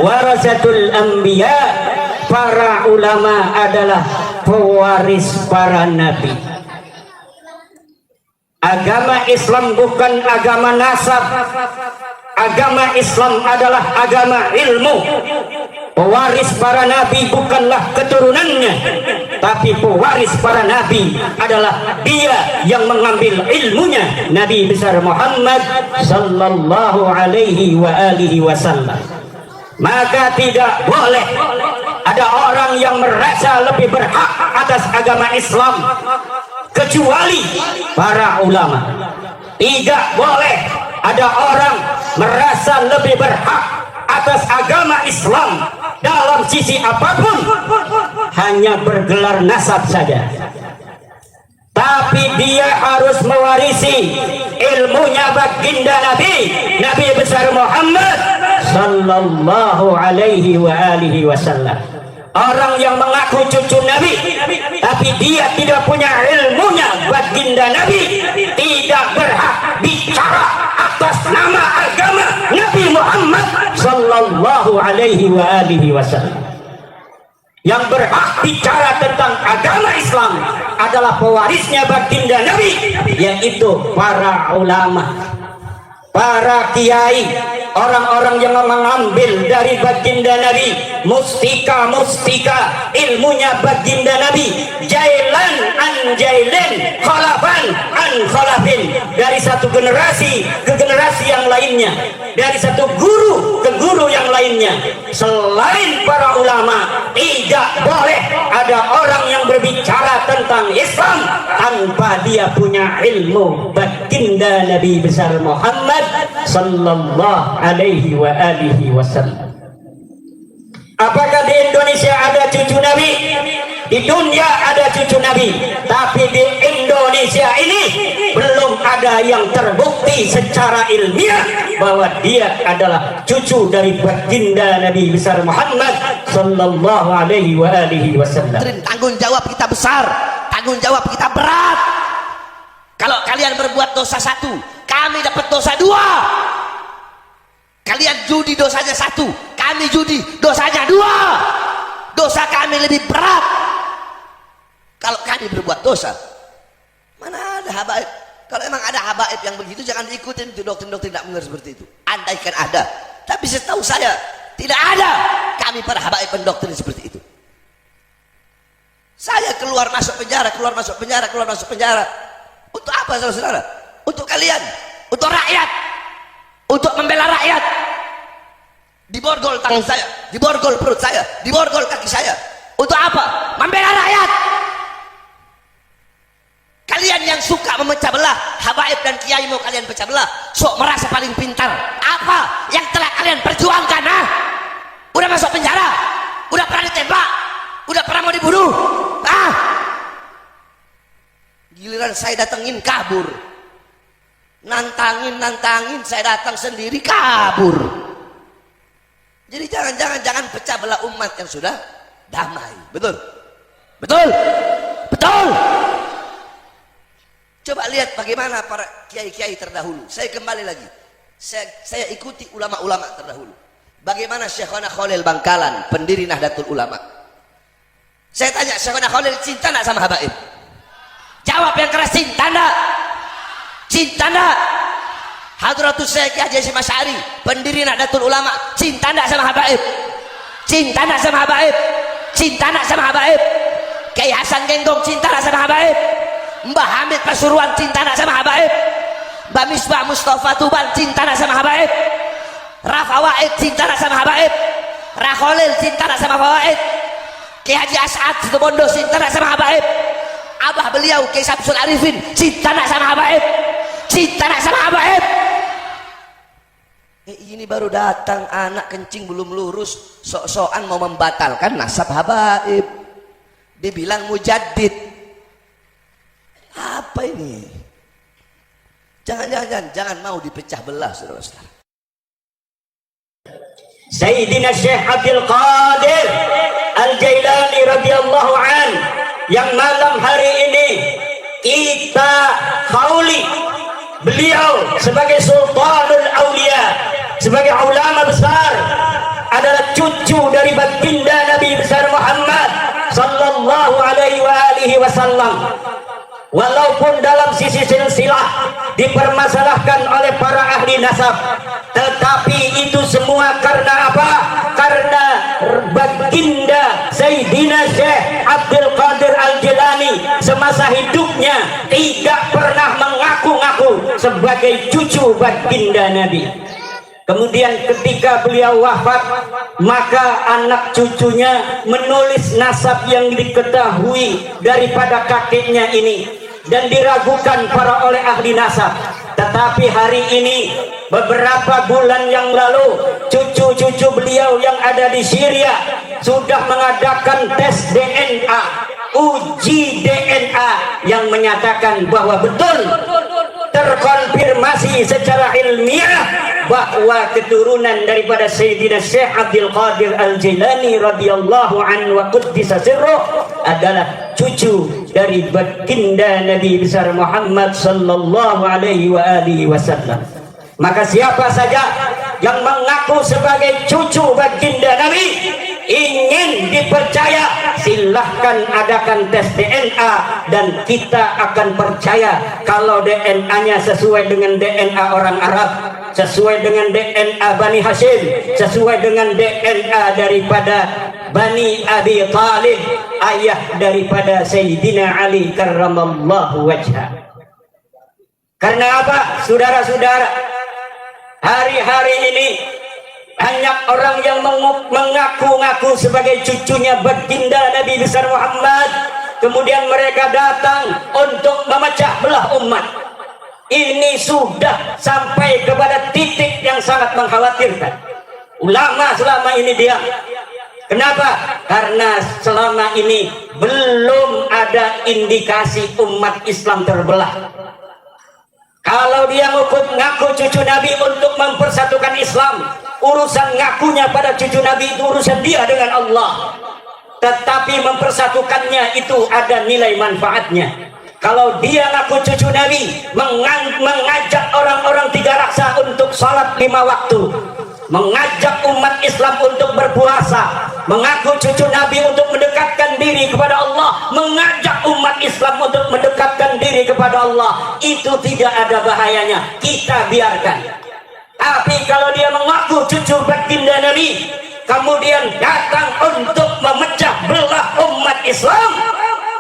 warasatul anbiya. Para ulama adalah pewaris para nabi. Agama Islam bukan agama nasab. Agama Islam adalah agama ilmu. Pewaris para nabi bukanlah keturunannya, tapi pewaris para nabi adalah dia yang mengambil ilmunya, Nabi besar Muhammad sallallahu alaihi wasallam. Maka tidak boleh ada orang yang merasa lebih berhak atas agama Islam kecuali para ulama. Tidak boleh ada orang merasa lebih berhak atas agama Islam dalam sisi apapun, hanya bergelar nasab saja. Tapi dia harus mewarisi ilmunya baginda Nabi besar Muhammad sallallahu alaihi wa alihi wasallam. Orang yang mengaku cucu Nabi tapi dia tidak punya ilmunya baginda Nabi, tidak berhak bicara atas nama agama Nabi Muhammad sallallahu alaihi wa alihi wasallam. Yang berhak bicara tentang agama Islam adalah pewarisnya baginda Nabi, yaitu para ulama, para kiai, orang-orang yang mengambil dari baginda Nabi mustika ilmunya baginda Nabi, jailan an jailin, khalafan an khalafin, dari satu generasi ke generasi yang lainnya, dari satu guru ke guru yang lainnya. Selain para ulama, tidak boleh ada orang yang berbicara tentang Islam tanpa dia punya ilmu baginda Nabi besar Muhammad sallallahu alaihi wa alihi wasallam. Apakah di Indonesia ada cucu Nabi? Di dunia ada cucu Nabi, tapi di Indonesia ini belum ada yang terbukti secara ilmiah bahwa dia adalah cucu dari baginda Nabi besar Muhammad sallallahu alaihi wa alihi wasallam.
Tanggung jawab kita besar, tanggung jawab kita berat. Kalau kalian berbuat dosa satu, kami dapat dosa dua. Kalian judi dosanya satu, kami judi dosanya dua. Dosa kami lebih berat. Kalau kami berbuat dosa, mana ada habaib? Kalau emang ada habaib yang begitu, jangan diikutin itu doktrin-doktrin tidak benar seperti itu. Andaikan ada, tapi setahu saya tidak ada kami para habaib pendoktrin seperti itu. Saya keluar masuk penjara, keluar masuk penjara, keluar masuk penjara. Untuk apa saudara-saudara? Untuk kalian, untuk rakyat, untuk membela rakyat. Diborgol tangan saya, diborgol perut saya, diborgol kaki saya. Untuk apa? Membela rakyat. Kalian yang suka memecah belah, habaib dan kiai mau kalian pecah belah, sok merasa paling pintar. Apa yang telah kalian perjuangkan? Udah masuk penjara, udah pernah ditembak, udah pernah mau dibunuh. Giliran saya datengin kabur, nantangin saya datang sendiri kabur. Jadi jangan pecah belah umat yang sudah damai. Betul. Coba lihat bagaimana para kiai-kiai terdahulu. Saya kembali lagi, saya ikuti ulama-ulama terdahulu. Bagaimana Syekhona Khalil Bangkalan, pendiri Nahdlatul Ulama. Saya tanya, Syekhona Khalil cinta nak sama habaib? Jawab yang keras, cinta nak? Cinta nak? Hadratus Syekh Haji Hasyim Asy'ari, pendiri Nahdlatul Ulama, cinta nak sama habaib? Cinta nak sama habaib? Cinta nak sama habaib? Kiai Hasan Genggong cinta nak sama habaib? Mbah Hamid Pasuruan cinta nak sama habaib? Mbah Misbah Mustafa Tuban cinta nak sama habaib? Rafa Waid cinta nak sama habaib? Rakholil cinta nak sama habaib? Kiai Haji As'ad Situbondo cinta nak sama habaib? Abah beliau Kiai Samsul Arifin cinta nak sama habaib? Cinta nak sama habaib? Ini baru datang anak kencing belum lurus, sok-sokan mau membatalkan nasab habaib. Dibilang mujaddid. Apa ini? Jangan mau dipecah belah, saudara-saudara.
Sayyidina Syekh Abdul Qadir Al-Jailani radhiyallahu an, yang malam hari ini kita hauli beliau sebagai Sultanul Aulia, sebagai ulama besar, adalah cucu dari baginda Nabi besar Muhammad sallallahu alaihi wasallam. Walaupun dalam sisi silsilah dipermasalahkan oleh para ahli nasab, tetapi itu semua karena apa? Karena baginda Sayyidina Syekh Abdul Qadir Al-Jilani semasa hidupnya tidak pernah mengaku-ngaku sebagai cucu baginda Nabi. Kemudian ketika beliau wafat, maka anak cucunya menulis nasab yang diketahui daripada kakeknya ini, dan diragukan oleh ahli nasab. Tetapi hari ini, beberapa bulan yang lalu, cucu-cucu beliau yang ada di Syria sudah mengadakan tes DNA, uji DNA yang menyatakan bahwa betul, terkonfirmasi secara ilmiah bahwa keturunan daripada Sayyidina Syekh Abdul Qadir Al-Jilani radhiyallahu anhu wa quddisa sirruh adalah cucu dari baginda Nabi besar Muhammad sallallahu alaihi wa alihi wasallam. Maka siapa saja yang mengaku sebagai cucu baginda Nabi ingin dipercaya, silahkan adakan tes DNA dan kita akan percaya kalau DNA-nya sesuai dengan DNA orang Arab, sesuai dengan DNA Bani Hashim, sesuai dengan DNA daripada Bani Abi Talib, ayah daripada Sayyidina Ali karramallahu wajhah. Karena apa, saudara-saudara? Hari-hari ini banyak orang yang mengaku-ngaku sebagai cucunya baginda Nabi besar Muhammad, kemudian mereka datang untuk memecah belah umat. Ini sudah sampai kepada titik yang sangat mengkhawatirkan. Ulama selama ini diam. Kenapa? Karena selama ini belum ada indikasi umat Islam terbelah. Kalau dia ngaku cucu Nabi untuk mempersatukan Islam, urusan ngakunya pada cucu Nabi itu urusan dia dengan Allah. Tetapi mempersatukannya itu ada nilai manfaatnya. Kalau dia ngaku cucu Nabi, mengajak orang-orang tiga raksa untuk salat 5 waktu, mengajak umat Islam untuk berpuasa, mengaku cucu Nabi untuk mendekatkan diri kepada Allah, mengajak umat Islam untuk mendekatkan diri kepada Allah, itu tidak ada bahayanya, kita biarkan. Tapi kalau dia mengaku cucu baginda Nabi, kemudian datang untuk memecah belah umat Islam,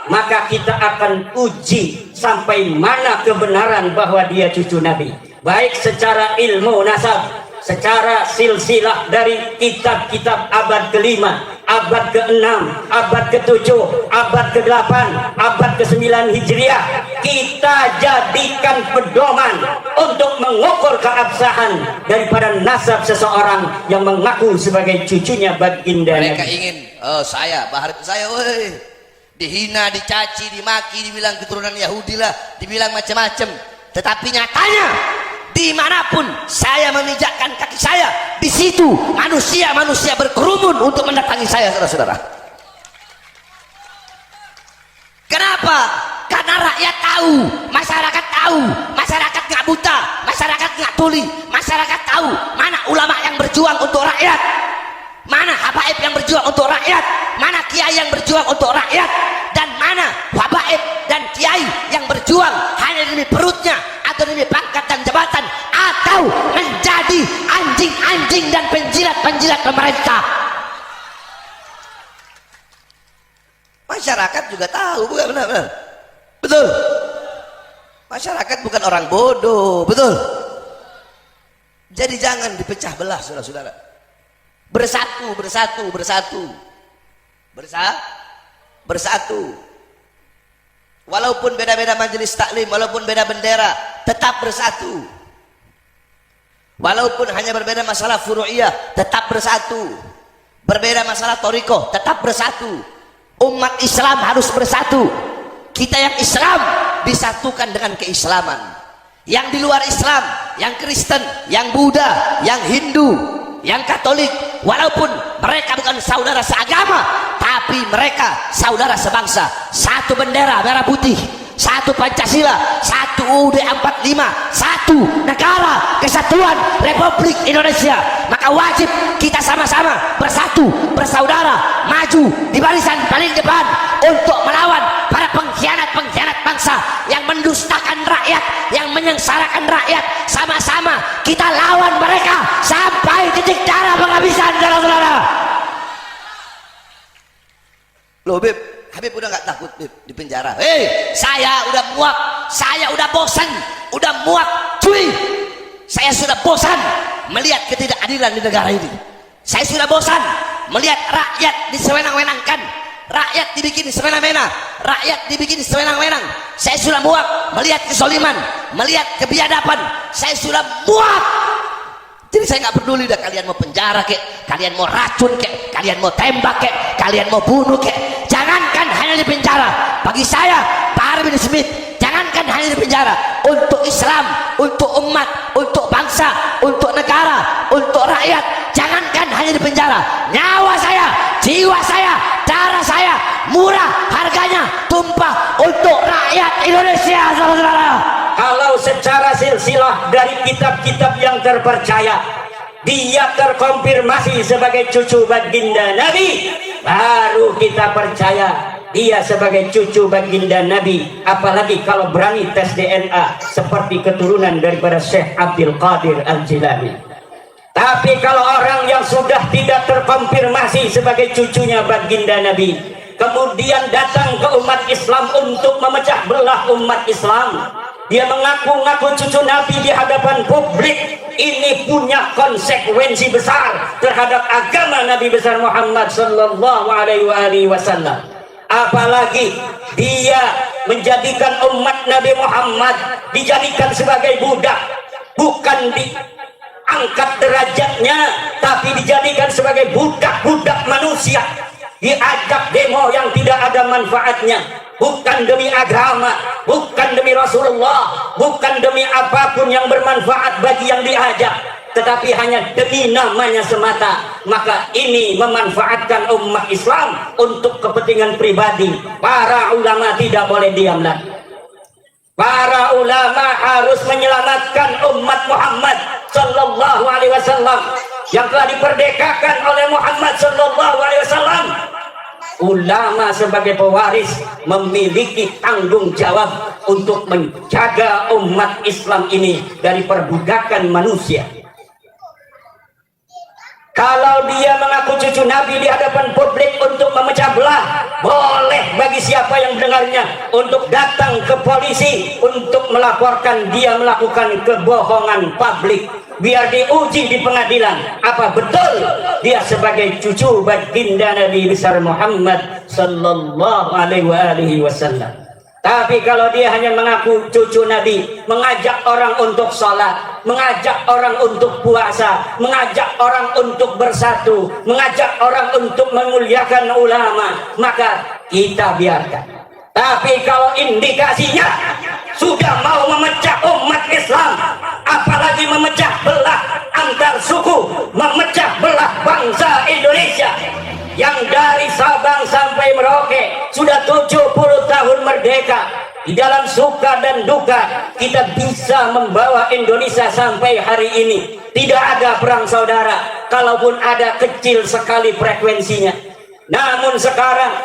maka kita akan uji sampai mana kebenaran bahwa dia cucu Nabi, baik secara ilmu nasab, secara silsilah dari kitab-kitab abad ke-5, abad ke-6, abad ke-7, abad ke-8, abad ke-9 Hijriah. Kita jadikan pedoman untuk mengukur keabsahan daripada nasab seseorang yang mengaku sebagai cucunya baginda Nabi.
Mereka ingin, saya, Bahar saya, dihina, dicaci, dimaki, dibilang keturunan Yahudi lah, dibilang macam-macam. Tetapi nyatanya, dimanapun saya memijakkan kaki saya, di situ manusia berkerumun untuk mendatangi saya, saudara-saudara. Kenapa? Karena rakyat tahu, masyarakat nggak buta, masyarakat nggak tuli, masyarakat tahu mana ulama yang berjuang untuk rakyat, mana habaib yang berjuang untuk rakyat, mana kiai yang berjuang untuk rakyat, dan mana habaib dan kiai yang berjuang hanya demi perutnya atau demi pangkat dan jabatan, atau menjadi anjing-anjing dan penjilat-penjilat pemerintah. Masyarakat juga tahu, bukan? Benar? Betul. Masyarakat bukan orang bodoh, betul. Jadi jangan dipecah belah, saudara-saudara. Bersatu. Walaupun beda-beda majelis taklim, walaupun beda bendera, tetap bersatu. Walaupun hanya berbeda masalah furu'iyah, tetap bersatu. Berbeda masalah thariqah, tetap bersatu. Umat Islam harus bersatu. Kita yang Islam disatukan dengan keislaman. Yang di luar Islam, yang Kristen, yang Buddha, yang Hindu, yang Katolik, walaupun mereka bukan saudara seagama, tapi mereka saudara sebangsa. Satu bendera merah putih, satu Pancasila, satu UUD 45, satu negara kesatuan Republik Indonesia. Maka wajib kita sama-sama bersatu, bersaudara, maju di barisan paling depan untuk melawan para pengkhianat-pengkhianat bangsa yang mendustakan rakyat, yang menyengsarakan rakyat. Sama-sama kita lawan mereka sampai titik darah penghabisan, saudara-saudara. Loh, Habib udah nggak takut, Bib, di penjara? Saya udah muak, saya udah bosan, udah muak, cuy. Saya sudah bosan melihat ketidakadilan di negara ini. Saya sudah bosan melihat rakyat disewenang-wenangkan, rakyat dibikin semena-mena, rakyat dibikin sewenang-wenang. Saya sudah muak melihat kezaliman, melihat kebiadaban. Saya sudah muak. Jadi saya nggak peduli dah kalian mau penjara kek, kalian mau racun kek, kalian mau tembak kek, kalian mau bunuh kek. Jangankan hanya di penjara. Bagi saya, Pak Harvey bin Smith, jangankan hanya di penjara. Untuk Islam, untuk umat, untuk bangsa, untuk negara, untuk rakyat. Jangankan hanya di penjara. Nyawa saya, jiwa saya, darah saya, murah harganya, tumpah untuk rakyat Indonesia, saudara-saudara.
Kalau secara silsilah dari kitab-kitab yang terpercaya dia terkonfirmasi sebagai cucu baginda Nabi, baru kita percaya dia sebagai cucu baginda Nabi. Apalagi kalau berani tes DNA seperti keturunan daripada Syekh Abdul Qadir Al-Jilani. Tapi kalau orang yang sudah tidak terkonfirmasi sebagai cucunya baginda Nabi, kemudian datang ke umat Islam untuk memecah belah umat Islam, dia mengaku-ngaku cucu Nabi di hadapan publik, ini punya konsekuensi besar terhadap agama Nabi besar Muhammad sallallahu alaihi wasallam. Apalagi dia menjadikan umat Nabi Muhammad dijadikan sebagai budak, bukan diangkat derajatnya, tapi dijadikan sebagai budak-budak manusia, diajak demo yang tidak ada manfaatnya, bukan demi agama, bukan demi Rasulullah, bukan demi apapun yang bermanfaat bagi yang diajak, tetapi hanya demi namanya semata. Maka ini memanfaatkan umat Islam untuk kepentingan pribadi. Para ulama tidak boleh diam lagi. Para ulama harus menyelamatkan umat Muhammad sallallahu alaihi wasallam yang telah diperdekakan oleh Muhammad sallallahu alaihi wasallam. Ulama sebagai pewaris memiliki tanggung jawab untuk menjaga umat Islam ini dari perbudakan manusia. Kalau dia mengaku cucu Nabi di hadapan publik untuk memecah belah, boleh bagi siapa yang mendengarnya untuk datang ke polisi untuk melaporkan dia melakukan kebohongan publik. Biar diuji di pengadilan apa betul dia sebagai cucu baginda Nabi besar Muhammad sallallahu alaihi wasallam. Tapi kalau dia hanya mengaku cucu Nabi, mengajak orang untuk sholat, mengajak orang untuk puasa, mengajak orang untuk bersatu, mengajak orang untuk memuliakan ulama, maka kita biarkan. Tapi kalau indikasinya sudah mau memecah umat Islam, apalagi memecah belah antar suku, memecah belah bangsa Indonesia yang dari Sabang sampai Merauke sudah 70 tahun merdeka, di dalam suka dan duka kita bisa membawa Indonesia sampai hari ini. Tidak ada perang saudara, kalaupun ada kecil sekali frekuensinya. Namun sekarang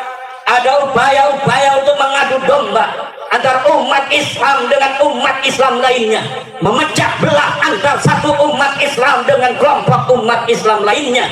ada upaya-upaya untuk mengadu domba antara umat Islam dengan umat Islam lainnya, memecah belah antar satu umat Islam dengan kelompok umat Islam lainnya.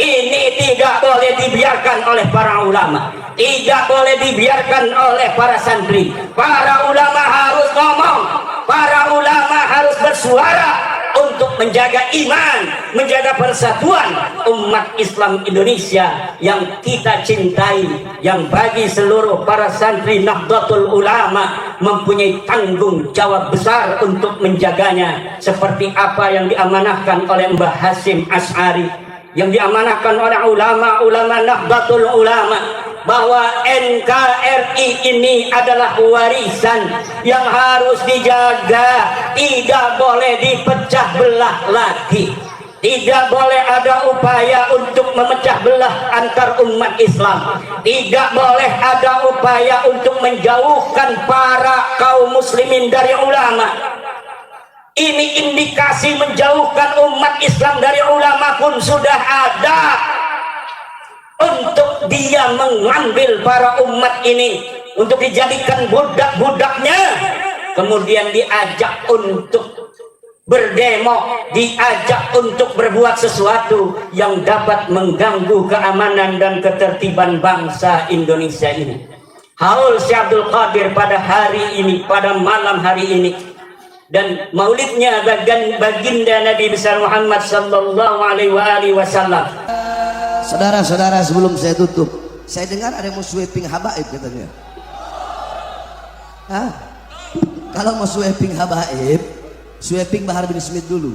Ini tidak boleh dibiarkan oleh para ulama, tidak boleh dibiarkan oleh para santri. Para ulama harus ngomong, para ulama harus bersuara untuk menjaga iman, menjaga persatuan umat Islam Indonesia yang kita cintai, yang bagi seluruh para santri Nahdlatul Ulama mempunyai tanggung jawab besar untuk menjaganya, seperti apa yang diamanahkan oleh Mbah Hasyim Asy'ari, yang diamanahkan oleh ulama-ulama Nahdlatul Ulama, bahwa NKRI ini adalah warisan yang harus dijaga, tidak boleh dipecah belah lagi. Tidak boleh ada upaya untuk memecah belah antar umat Islam. Tidak boleh ada upaya untuk menjauhkan para kaum muslimin dari ulama. Ini indikasi menjauhkan umat Islam dari ulama pun sudah ada. Untuk dia mengambil para umat ini untuk dijadikan budak-budaknya, kemudian diajak untuk berdemo, diajak untuk berbuat sesuatu yang dapat mengganggu keamanan dan ketertiban bangsa Indonesia ini. Haul Syekh Abdul Qadir pada hari ini, pada malam hari ini, dan maulidnya baginda Nabi besar Muhammad sallallahu alaihi wasallam.
Saudara-saudara, sebelum saya tutup, Saya dengar ada yang mau sweeping habaib katanya. Hah? Kalau mau sweeping habaib, sweeping Bahar bin Smith dulu.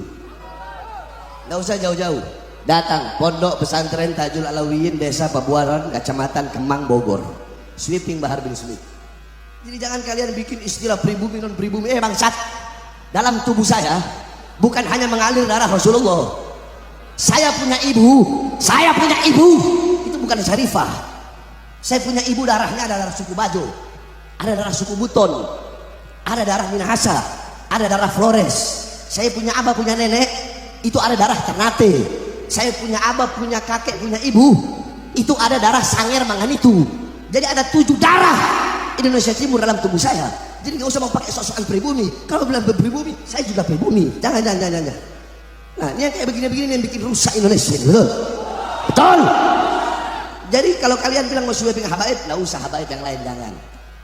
Nggak usah jauh-jauh. Datang Pondok Pesantren Tajul Alawiyin, Desa Pabuaran, Kecamatan Kemang, Bogor. Sweeping Bahar bin Smith. Jadi jangan kalian bikin istilah pribumi non pribumi. Bangsat. Dalam tubuh saya bukan hanya mengalir darah Rasulullah. Saya punya ibu. Itu bukan syarifah. Saya punya ibu, darahnya ada darah suku Bajo, ada darah suku Buton, ada darah Minahasa, ada darah Flores. Saya punya abah, punya nenek, itu ada darah Ternate. Saya punya abah, punya kakek, punya ibu, itu ada darah Sanger Manganitu. Jadi ada 7 darah Indonesia Timur dalam tubuh saya. Jadi nggak usah mau pakai sok-sokan pribumi. Kalau bilang pribumi, saya juga pribumi. Jangan. Nah, ini yang kayak begini-begini yang bikin rusak Indonesia, betul. Jadi kalau kalian bilang mau sweeping habaib, nggak usah habaib yang lain, jangan.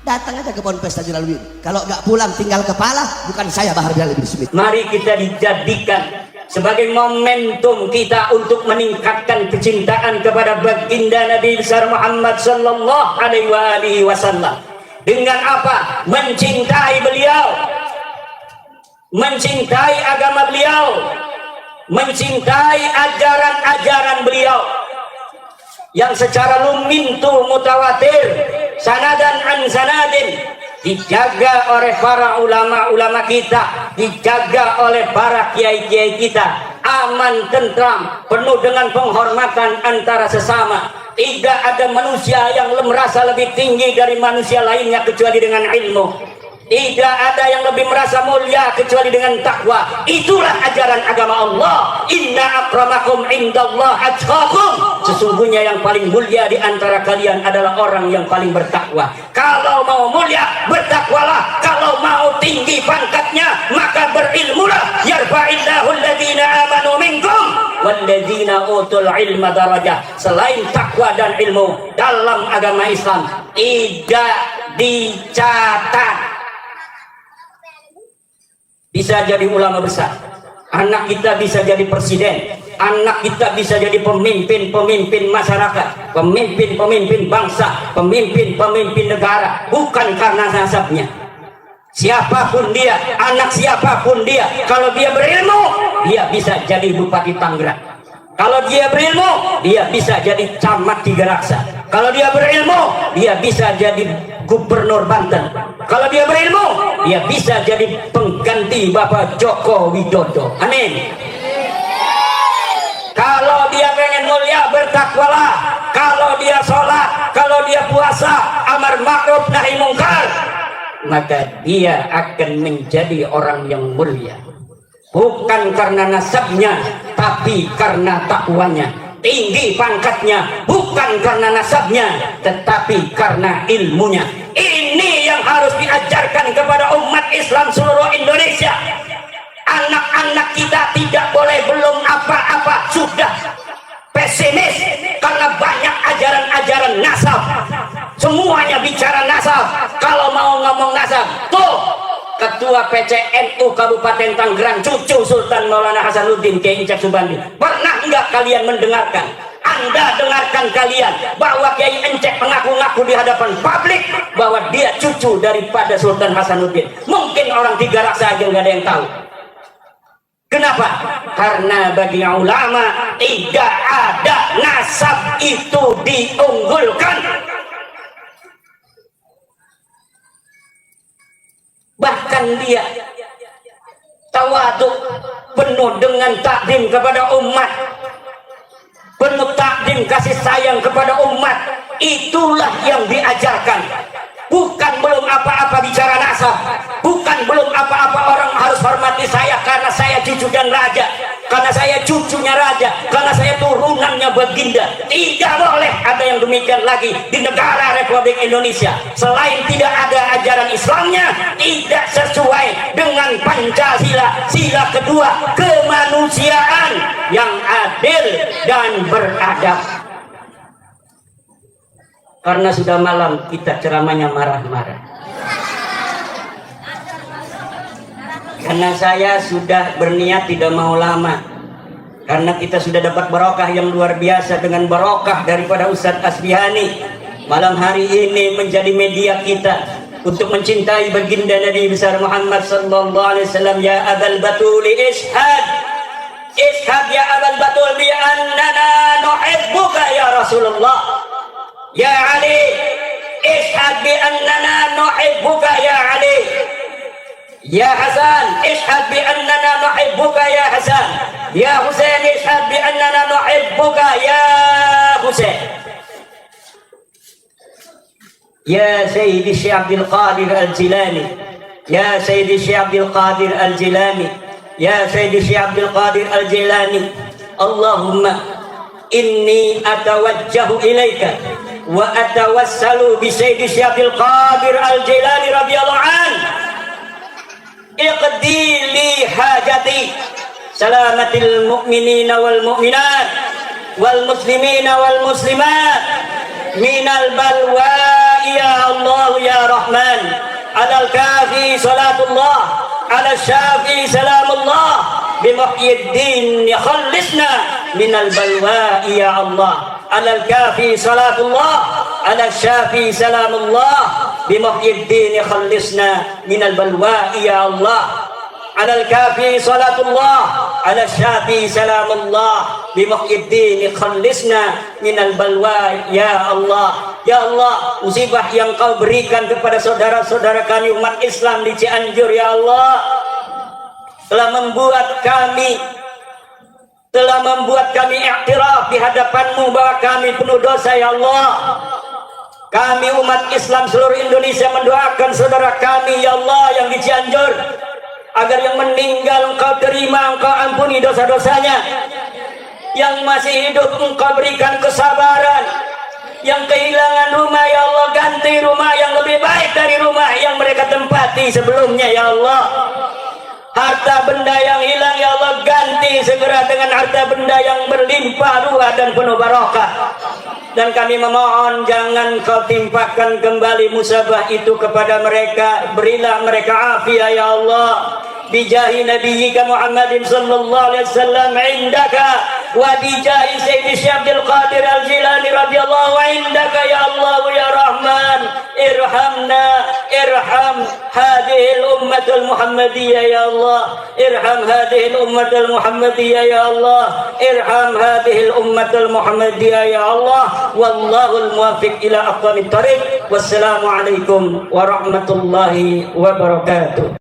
Datang aja ke Ponpes Tajul Alawiyin. Kalau nggak pulang tinggal kepala, bukan saya Bahar bin Smith.
Mari kita dijadikan sebagai momentum kita untuk meningkatkan kecintaan kepada baginda Nabi besar Muhammad sallallahu alaihi wasallam. Dengan apa? Mencintai beliau, mencintai agama beliau, mencintai ajaran-ajaran beliau yang secara lumintu mutawatir, sanadan an sanadin, dijaga oleh para ulama-ulama kita, dijaga oleh para kiai-kiai kita, aman, tentram, penuh dengan penghormatan antara sesama. Tidak ada manusia yang merasa lebih tinggi dari manusia lainnya kecuali dengan ilmu. Tidak ada yang lebih merasa mulia kecuali dengan takwa. Itulah ajaran agama Allah. Inna akramakum indallah atqakum. Sesungguhnya yang paling mulia di antara kalian adalah orang yang paling bertakwa. Kalau mau mulia, bertakwalah. Kalau mau tinggi pangkatnya, maka berilmulah. Yarfa'illahu alladhina amanu minkum walladzina utul ilma darajah. Selain takwa dan ilmu dalam agama Islam tidak dicatat. Bisa jadi ulama besar, anak kita bisa jadi presiden, anak kita bisa jadi pemimpin-pemimpin masyarakat, pemimpin-pemimpin bangsa, pemimpin-pemimpin negara, bukan karena nasabnya. Siapapun dia, anak siapapun dia, kalau dia berilmu, dia bisa jadi Bupati Tangerang. Kalau dia berilmu, dia bisa jadi camat Tiga Raksa. Kalau dia berilmu, dia bisa jadi Gubernur Banten. Kalau dia berilmu, dia bisa jadi pengganti Bapak Joko Widodo. Amin. Kalau dia pengen mulia, bertakwalah. Kalau dia sholat, kalau dia puasa, amar ma'ruf nahi mungkar, maka dia akan menjadi orang yang mulia. Bukan karena nasabnya, tapi karena takwanya. Tinggi pangkatnya bukan karena nasabnya, tetapi karena ilmunya. Ini yang harus diajarkan kepada umat Islam seluruh Indonesia. Anak-anak kita tidak boleh belum apa-apa sudah pesimis karena banyak ajaran-ajaran nasab. Semuanya bicara nasab. Kalau mau ngomong nasab, tuh Ketua PCNU Kabupaten Tangerang, cucu Sultan Maulana Hasanuddin Kiai Icak Subandi. Pernah enggak kalian mendengarkan? Anda dengarkan kalian bahwa Kiai Encek mengaku-ngaku di hadapan publik bahwa dia cucu daripada Sultan Hasanuddin. Mungkin orang Tiga Raksa aja nggak ada yang tahu. Kenapa? Karena bagi ulama tidak ada nasab itu diunggulkan. Bahkan dia tawadhu, penuh dengan takdim kepada umat, penuh takdim kasih sayang kepada umat. Itulah yang diajarkan. Bukan belum apa-apa bicara nasab, bukan belum apa-apa orang harus hormati saya karena saya cucu dan raja, karena saya cucunya raja, karena saya turunannya baginda. Tidak boleh ada yang demikian lagi di negara Republik Indonesia. Selain tidak ada ajaran Islamnya, tidak sesuai dengan Pancasila, sila kedua, kemanusiaan yang adil dan beradab. Karena sudah malam, kita ceramahnya marah-marah. Karena saya sudah berniat tidak mau lama. Karena kita sudah dapat barokah yang luar biasa dengan barokah daripada Ustadz Asbihani. malam hari ini menjadi media kita untuk mencintai baginda Nabi besar Muhammad sallallahu alaihi wasallam. Ya Abul Batul ishhad ya Abul Batul bi annana nuhibbuka ya Rasulullah. Ya Ali ishhad bi annana nuhibbuka ya Ali. Ya Hasan ishhad bi annana nuhibbuka ya Hasan. Ya Husain ishhad bi annana nuhibbuka ya Husain. يا سيدي الشيخ عبد القادر الجيلاني يا سيدي الشيخ عبد القادر الجيلاني يا سيدي الشيخ عبد القادر الجيلاني اللهم إني أتوجه إليك وأتوسل بسيدي الشيخ عبد القادر الجيلاني رضي الله عنه اقضي لي حاجتي سلامة المؤمنين والمؤمنات والمسلمين والمسلمات من البلواء يا الله يا رحمن. على الكافي صلاة الله على الشافي سلام الله بمحيي الدين يخلصنا من البلواء يا الله. على الكافي صلاة الله على الشافي سلام الله بمحيي الدين يخلصنا من البلواء يا الله. على الكافي صلاة الله على الشافي سلام الله بمحيي الدين خلصنا من البلوى ya Allah. Ya Allah, musibah yang kau berikan kepada saudara-saudara kami umat Islam di Cianjur ya Allah telah membuat kami iktiraf di hadapanmu bahwa kami penuh dosa ya Allah. Kami umat Islam seluruh Indonesia mendoakan saudara kami ya Allah yang di Cianjur agar yang meninggal engkau terima, engkau ampuni dosa-dosanya. Yang masih hidup engkau berikan kesabaran. Yang kehilangan rumah ya Allah, ganti rumah yang lebih baik dari rumah yang mereka tempati sebelumnya ya Allah. Harta benda yang hilang ya Allah, ganti segera dengan harta benda yang berlimpah ruah dan penuh barokah. Dan kami memohon jangan kau timpakan kembali musabah itu kepada mereka. Berilah mereka afiat ya Allah. Bijahi Nabiyyika Muhammadin sallallahu alaihi wasallam indaka wa bijahi Sayyidi Syekh Abdul Qadir Al-Jilani radhiyallahu indaka ya Allah ya Rahman. Irhamna irham hadhihi al-ummatul Muhammadiyah ya Allah. Irham hadhihi al-ummatul Muhammadiyah ya Allah. Irham hadhihi al-ummatul Muhammadiyah ya Allah. Wallahul muwaffiq ila aqwamit thariq. Wassalamu alaikum warahmatullahi wabarakatuh.